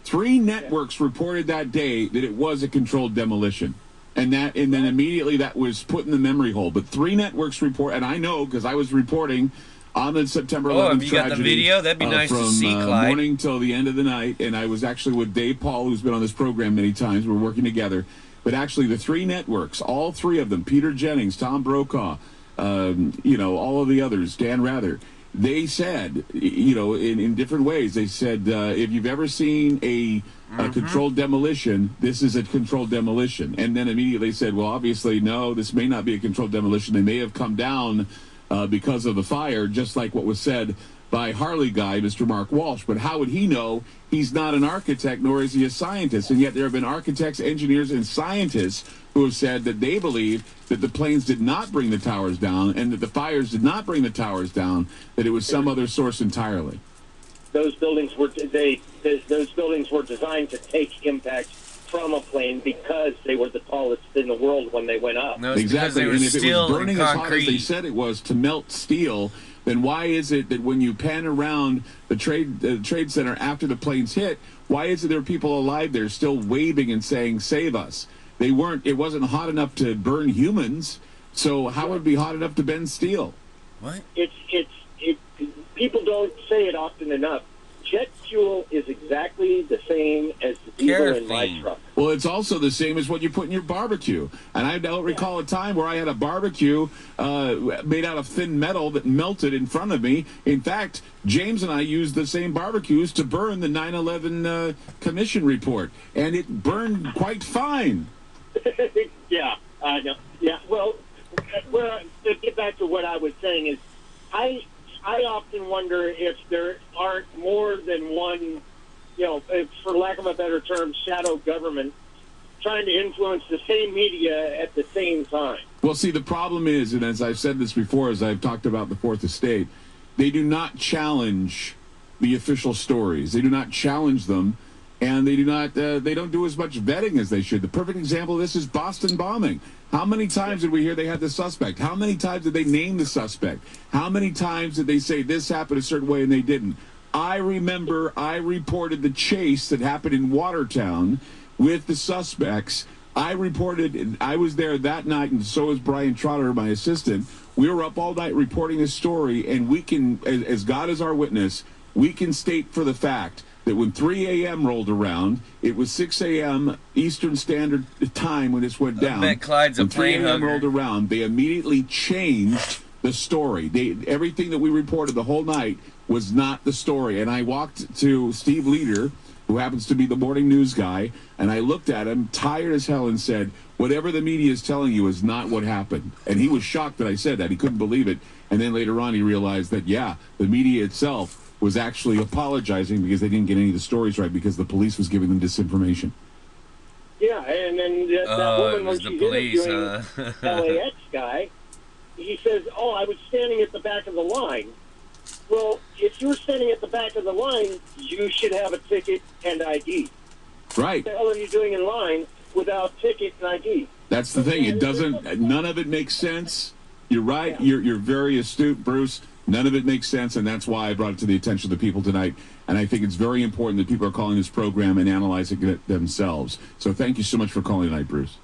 Three networks reported that day that it was a controlled demolition. And then immediately that was put in the memory hole. But 3 networks report, and I know because I was reporting on the September 11th
if you got the video, that'd be nice to see, Clyde.
From morning till the end of the night, and I was actually with Dave Paul, who's been on this program many times. We're working together. But actually, the 3 networks, all 3 of them, Peter Jennings, Tom Brokaw, all of the others, Dan Rather, they said, in different ways, they said, if you've ever seen a controlled demolition, this is a controlled demolition. And then immediately said, well, obviously, no, this may not be a controlled demolition. They may have come down because of the fire, just like what was said by Harley guy, Mr. Mark Walsh. But how would he know? He's not an architect, nor is he a scientist. And yet there have been architects, engineers, and scientists who have said that they believe that the planes did not bring the towers down and that the fires did not bring the towers down, that it was some other source entirely.
Those buildings were those buildings were designed to take impact from a plane because they were the tallest in the world when they went up.
No,
exactly, and if it was burning as hot as they said it was to melt steel, then why is it that when you pan around the trade center after the planes hit, why is it there are people alive there still waving and saying, "Save us"? They weren't. It wasn't hot enough to burn humans, so how would it be hot enough to bend steel?
What?
People don't say it often enough. Jet fuel is exactly the same as the diesel in my truck.
Well, it's also the same as what you put in your barbecue. And I don't recall a time where I had a barbecue made out of thin metal that melted in front of me. In fact, James and I used the same barbecues to burn the 9/11 commission report, and it burned quite fine.
Yeah, I know. Yeah, well, to get back to what I was saying is, I often wonder if there aren't more than one, for lack of a better term, shadow government trying to influence the same media at the same time.
Well, see, the problem is, and as I've said this before, as I've talked about the Fourth Estate, they do not challenge the official stories. They do not challenge them, and they don't do as much vetting as they should. The perfect example of this is Boston bombing. How many times did we hear they had the suspect? How many times did they name the suspect? How many times did they say this happened a certain way and they didn't? I remember I reported the chase that happened in Watertown with the suspects. I reported, and I was there that night, and so was Brian Trotter, my assistant. We were up all night reporting this story, and we can, as God is our witness, we can state for the fact that when 3 a.m. rolled around, it was 6 a.m. Eastern Standard Time when this went down.
I bet Clyde's a
when 3
plane
a.m.
hugger.
rolled around, they immediately changed the story. Everything that we reported the whole night was not the story. And I walked to Steve Leader, who happens to be the morning news guy, and I looked at him, tired as hell, and said, whatever the media is telling you is not what happened. And he was shocked that I said that. He couldn't believe it. And then later on, he realized that, yeah, the media itself was actually apologizing because they didn't get any of the stories right because the police was giving them disinformation.
Yeah, and then that woman, when she's interviewing LAX guy, he says, I was standing at the back of the line. Well, if you're standing at the back of the line, you should have a ticket and ID.
Right.
What the hell are you doing in line without ticket and ID?
That's the thing. It doesn't, none of it makes sense. You're right. Yeah. You're very astute, Bruce. None of it makes sense, and that's why I brought it to the attention of the people tonight. And I think it's very important that people are calling this program and analyzing it themselves. So thank you so much for calling tonight, Bruce.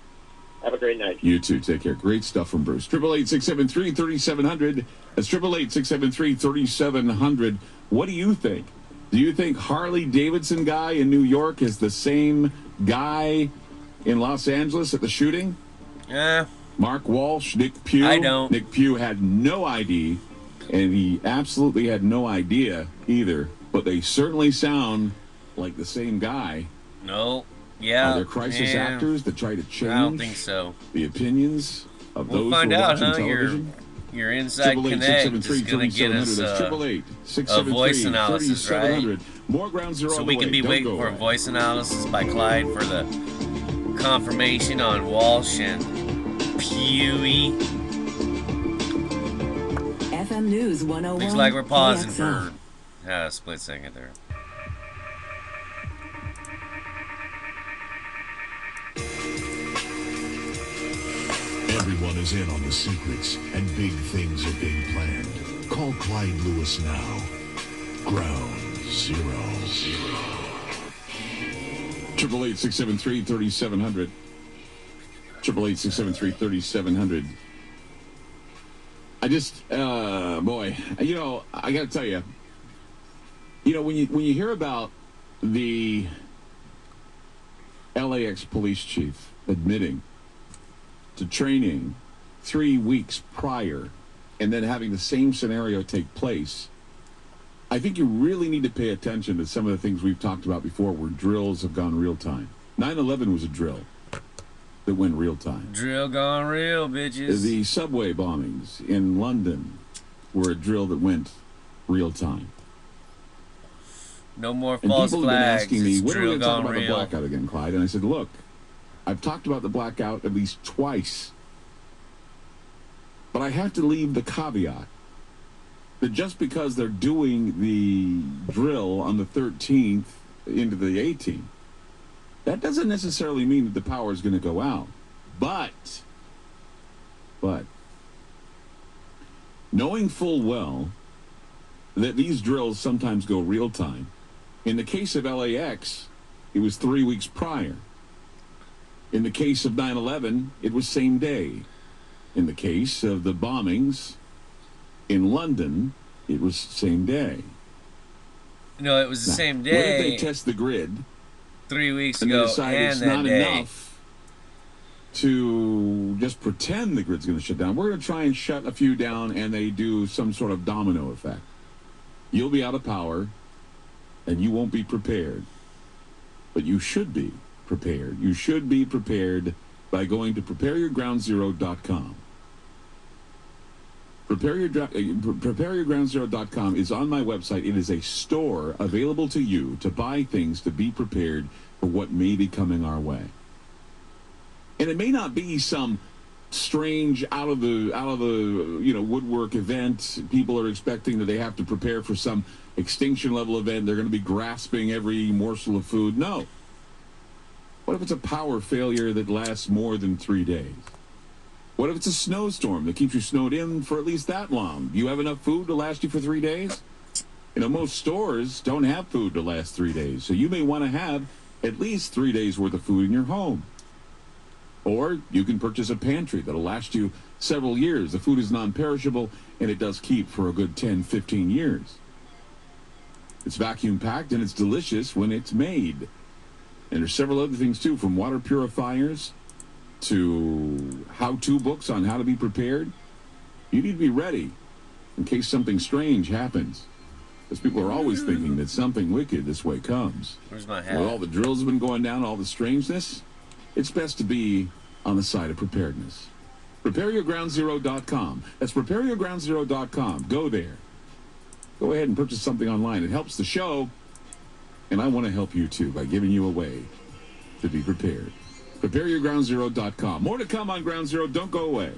Have a great night.
You too. Take care. Great stuff from Bruce. 888-673-3700. That's 888-673-3700. What do you think? Do you think Harley Davidson guy in New York is the same guy in Los Angeles at the shooting?
Yeah.
Mark Walsh, Nick Pugh.
I don't.
Nick Pugh had no ID. And he absolutely had no idea either. But they certainly sound like the same guy.
No. Yeah.
Are there crisis actors that try to change?
I don't think so.
The opinions of those
find
who are
out,
watching
huh?
television?
Your Inside Connect is going to get us a voice analysis, right?
More ground zero.
So we can be waiting for a voice analysis by Clyde for the confirmation on Walsh and Pugh.
FM News 101.
Looks like we're pausing for a split second there.
Everyone is in on the secrets, and big things are being planned. Call Clyde Lewis now. Ground Zero.
888-673-3700. 888-673-3700. I just, boy, I got to tell you, when you hear about the LAX police chief admitting to training 3 weeks prior and then having the same scenario take place, I think you really need to pay attention to some of the things we've talked about before where drills have gone real time. 9/11 was a drill that went real time.
Drill gone real, bitches.
The subway bombings in London were a drill that went real time.
No more
And
false
people have been
flags.
asking me,
It's
when are we
drill
going to talk
gone
about the
real.
blackout again, Clyde? And I said, look, I've talked about the blackout at least twice. But I have to leave the caveat that just because they're doing the drill on the 13th into the 18th, that doesn't necessarily mean that the power is going to go out. But, knowing full well that these drills sometimes go real time, in the case of LAX, it was 3 weeks prior. In the case of 9/11, it was same day. In the case of the bombings in London, it was same day.
No, it was the same day.
What if they test the grid
3 weeks
and they
ago
decide
and
it's
that
not
day?
enough to just pretend the grid's going to shut down? We're going to try and shut a few down, and they do some sort of domino effect. You'll be out of power, and you won't be prepared. But you should be prepared. You should be prepared by going to prepareyourgroundzero.com. Prepareyourgroundzero.com is on my website. It is a store available to you to buy things to be prepared for what may be coming our way. And it may not be some strange out of the woodwork event. People are expecting that they have to prepare for some extinction level event. They're going to be grasping every morsel of food. No. What if it's a power failure that lasts more than 3 days? What if it's a snowstorm that keeps you snowed in for at least that long? Do you have enough food to last you for 3 days? You know, most stores don't have food to last 3 days, so you may want to have at least 3 days worth of food in your home. Or you can purchase a pantry that'll last you several years. The food is non-perishable, and it does keep for a good 10, 15 years. It's vacuum-packed, and it's delicious when it's made. And there's several other things, too, from water purifiers to how-to books on how to be prepared. You need to be ready in case something strange happens. Because people are always thinking that something wicked this way comes.
Where's my hat?
With all the drills have been going down, all the strangeness, it's best to be on the side of preparedness. PrepareYourGroundZero.com. That's PrepareYourGroundZero.com. Go there. Go ahead and purchase something online. It helps the show, and I want to help you, too, by giving you a way to be prepared. PrepareYourGroundZero.com. More to come on Ground Zero. Don't go away.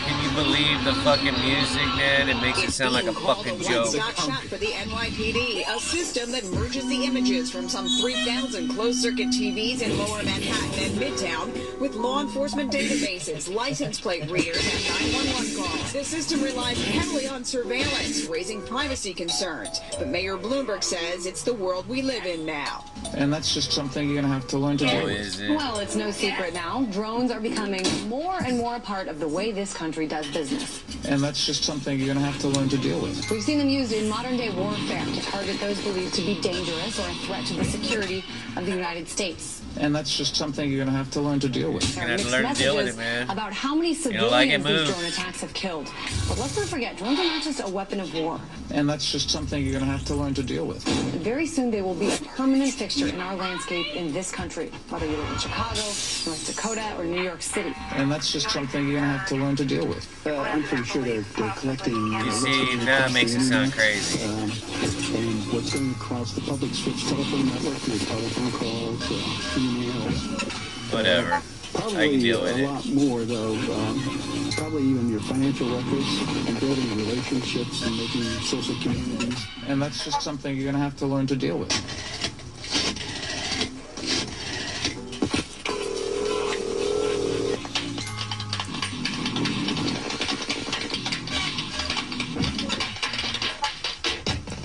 Can you believe the fucking music, man? It makes it sound like a fucking joke.
One-stop shop for the NYPD, a system that merges the images from some 3,000 closed-circuit TVs in Lower Manhattan and Midtown with law enforcement databases, license plate readers, and 911 calls. The system relies heavily on surveillance, raising privacy concerns. But Mayor Bloomberg says it's the world we live in now.
And that's just something you're going to have to learn to do.
Well, it's no secret now. Drones are becoming more and more a part of the way this country does business.
And that's just something you're going to have to learn to deal with.
We've seen them used in modern-day warfare to target those believed to be dangerous or a threat to the security of the United States.
And that's just something you're going to have to learn to deal with.
There are mixed messages about how many civilians these drone attacks have killed. But let's not forget, drones are not just a weapon of war.
And that's just something you're going to have to learn to deal with.
Very soon they will be a permanent fixture in our landscape in this country, whether you live in Chicago, North Dakota, or New York City.
And that's just something you're going to have to learn to deal with.
I'm pretty sure they're collecting...
You see, now it makes it sound crazy.
And what's going across the public switch telephone network through telephone calls, emails...
Whatever.
Probably
I can deal with
a
it.
lot more, though. Probably even your financial records and building relationships and making social communities.
And that's just something you're going to have to learn to deal with.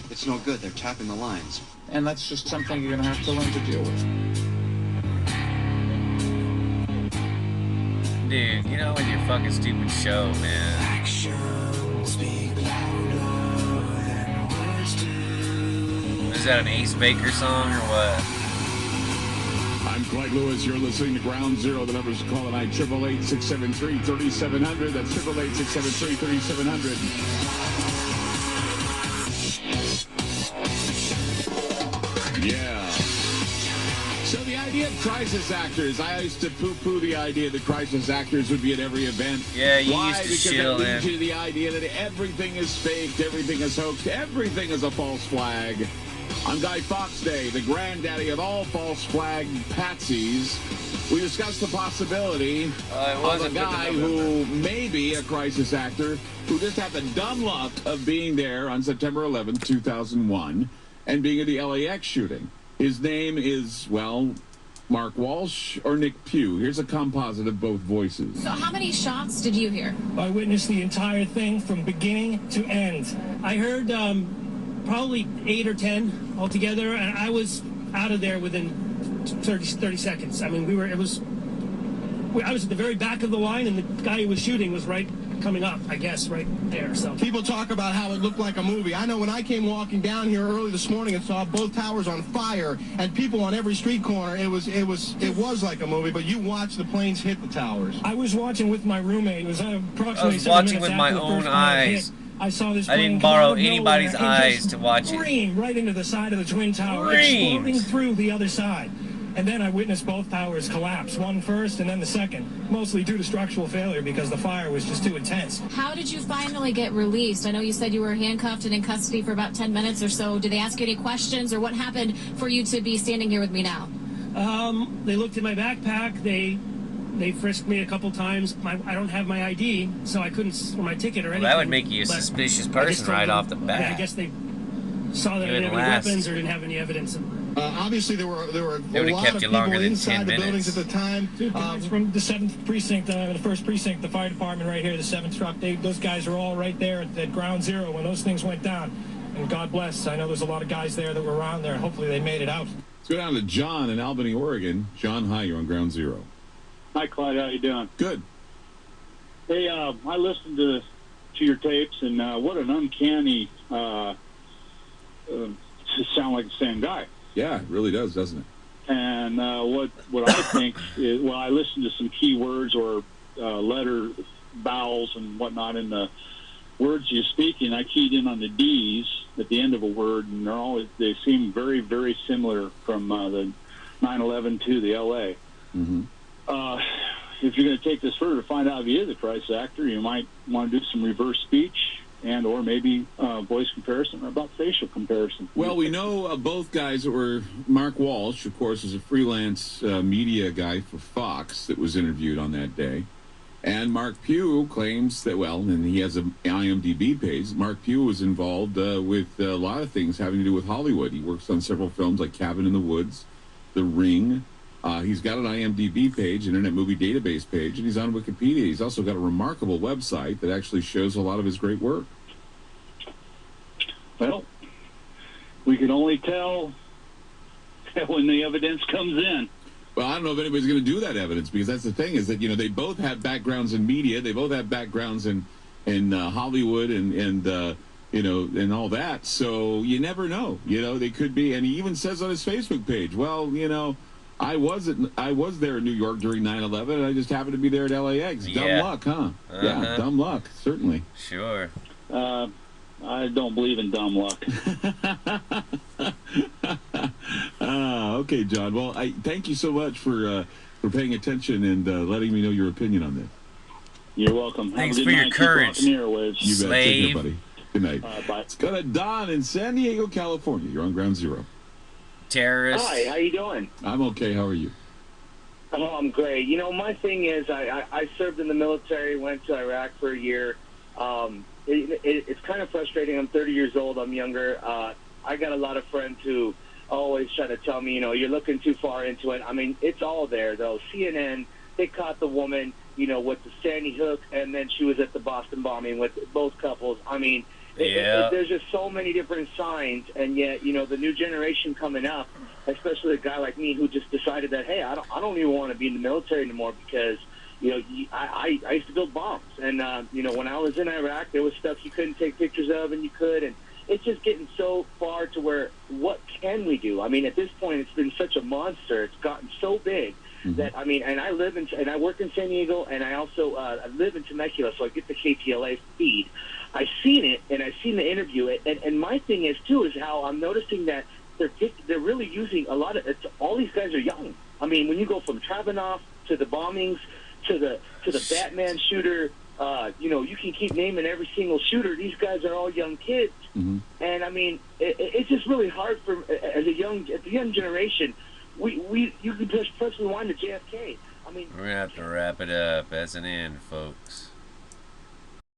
It's no good. They're tapping the lines.
And that's just something you're going to have to learn to deal with.
Dude, you know, with your fucking stupid show, man.
Actions speak louder than words do.
Is that an Ace Baker song or what?
I'm Clyde Lewis. You're listening to Ground Zero. The numbers to call tonight, 888-673-3700. That's 888-673-3700. Yeah. So the idea idea of crisis actors, I used to poo-poo the idea that crisis actors would be at every event.
Yeah, you
Why?
used to
Because
shill
that leads
in.
you to the idea that everything is faked, everything is hoaxed, everything is a false flag. On Guy Fawkes Day, the granddaddy of all false flag patsies, we discussed the possibility of a guy who may be a crisis actor who just had the dumb luck of being there on September 11th, 2001, and being at the LAX shooting. His name is, well, Mark Walsh or Nick Pugh. Here's a composite of both voices.
So how many shots did you hear?
I witnessed the entire thing from beginning to end. I heard probably 8 or 10 altogether, and I was out of there within 30 seconds. I mean, I was at the very back of the line, and the guy who was shooting was right coming up, I guess, right there. So
people talk about how it looked like a movie. I know when I came walking down here early this morning and saw both towers on fire and people on every street corner, it was like a movie. But you watched the planes hit the towers.
I was watching with my roommate. It was approximately
I was watching with my own eyes.
I saw this
I didn't borrow anybody's eyes to watch it.
Scream right into the side of the Twin Tower, exploding through the other side. And then I witnessed both towers collapse, one first and then the second, mostly due to structural failure because the fire was just too intense.
How did you finally get released? I know you said you were handcuffed and in custody for about 10 minutes or so. Did they ask you any questions, or what happened for you to be standing here with me now?
They looked at my backpack. They frisked me a couple times. I don't have my ID, so I couldn't, or my ticket or anything.
Well, that would make you a suspicious person right off the bat.
Yeah, I guess they saw that I didn't have any weapons or didn't have any evidence.
Obviously, there were a lot of people inside the buildings at the time.
Two guys from the 7th precinct, the 1st precinct, the fire department right here, the 7th truck. Those guys are all right there at ground zero when those things went down. And God bless. I know there's a lot of guys there that were around there. Hopefully, they made it out.
Let's go down to John in Albany, Oregon. John, hi. You're on ground zero.
Hi, Clyde. How you doing?
Good.
Hey, I listened to your tapes, and what an uncanny to sound like the same guy.
Yeah, it really does, doesn't it?
And what I think is, well, I listened to some key words or letter vowels and whatnot in the words you're speaking. I keyed in on the D's at the end of a word, and they seem very, very similar from the 9/11 to the L.A.
Mm-hmm.
If you're going to take this further to find out if he is a crisis actor, you might want to do some reverse speech and or maybe voice comparison or about facial comparison.
Well, we know both guys that were Mark Walsh, of course, is a freelance media guy for Fox that was interviewed on that day. And Mark Pugh claims that, well, and he has an IMDb page, Mark Pugh was involved with a lot of things having to do with Hollywood. He works on several films like Cabin in the Woods, The Ring. He's got an IMDb page, Internet Movie Database page, and he's on Wikipedia. He's also got a remarkable website that actually shows a lot of his great work.
Well, we can only tell when the evidence comes in.
Well, I don't know if anybody's going to do that evidence, because that's the thing is that, they both have backgrounds in media. They both have backgrounds in Hollywood and all that. So you never know. They could be. And he even says on his Facebook page, well, I was there in New York during 9/11, and I just happened to be there at LAX. Dumb luck, huh? Uh-huh. Yeah, dumb luck, certainly.
Sure.
I don't believe in dumb luck.
Okay, John. Well, I thank you so much for paying attention and letting me know your opinion on this.
You're welcome.
Thanks for your courage,
you bet. Take care, buddy. Good night.
Bye.
Let's go to Don in San Diego, California. You're on ground zero.
Terrorist.
Hi, how you doing?
I'm okay. How are you?
Oh, I'm great. My thing is I served in the military, went to Iraq for a year. It's kind of frustrating. I'm 30 years old. I'm younger. I got a lot of friends who always try to tell me, you're looking too far into it. I mean, it's all there, though. CNN, they caught the woman, with the Sandy Hook, and then she was at the Boston bombing with both couples. I mean, there's just so many different signs, and yet, the new generation coming up, especially a guy like me who just decided that, hey, I don't even want to be in the military anymore because, I used to build bombs. And, when I was in Iraq, there was stuff you couldn't take pictures of, and you could, and it's just getting so far to where, what can we do? I mean, at this point, it's been such a monster. It's gotten so big that, and I live and I work in San Diego, and I also I live in Temecula, so I get the KTLA feed. I've seen it, and I've seen the interview. And my thing is, too, is how I'm noticing that they're really using a lot of all these guys are young. I mean, when you go from Trabanoff to the bombings to the Batman shooter, you know, you can keep naming every single shooter. These guys are all young kids, and I mean, it's just really hard for the young generation. You can just press rewind to JFK. I mean,
we're gonna have to wrap it up as an end, folks.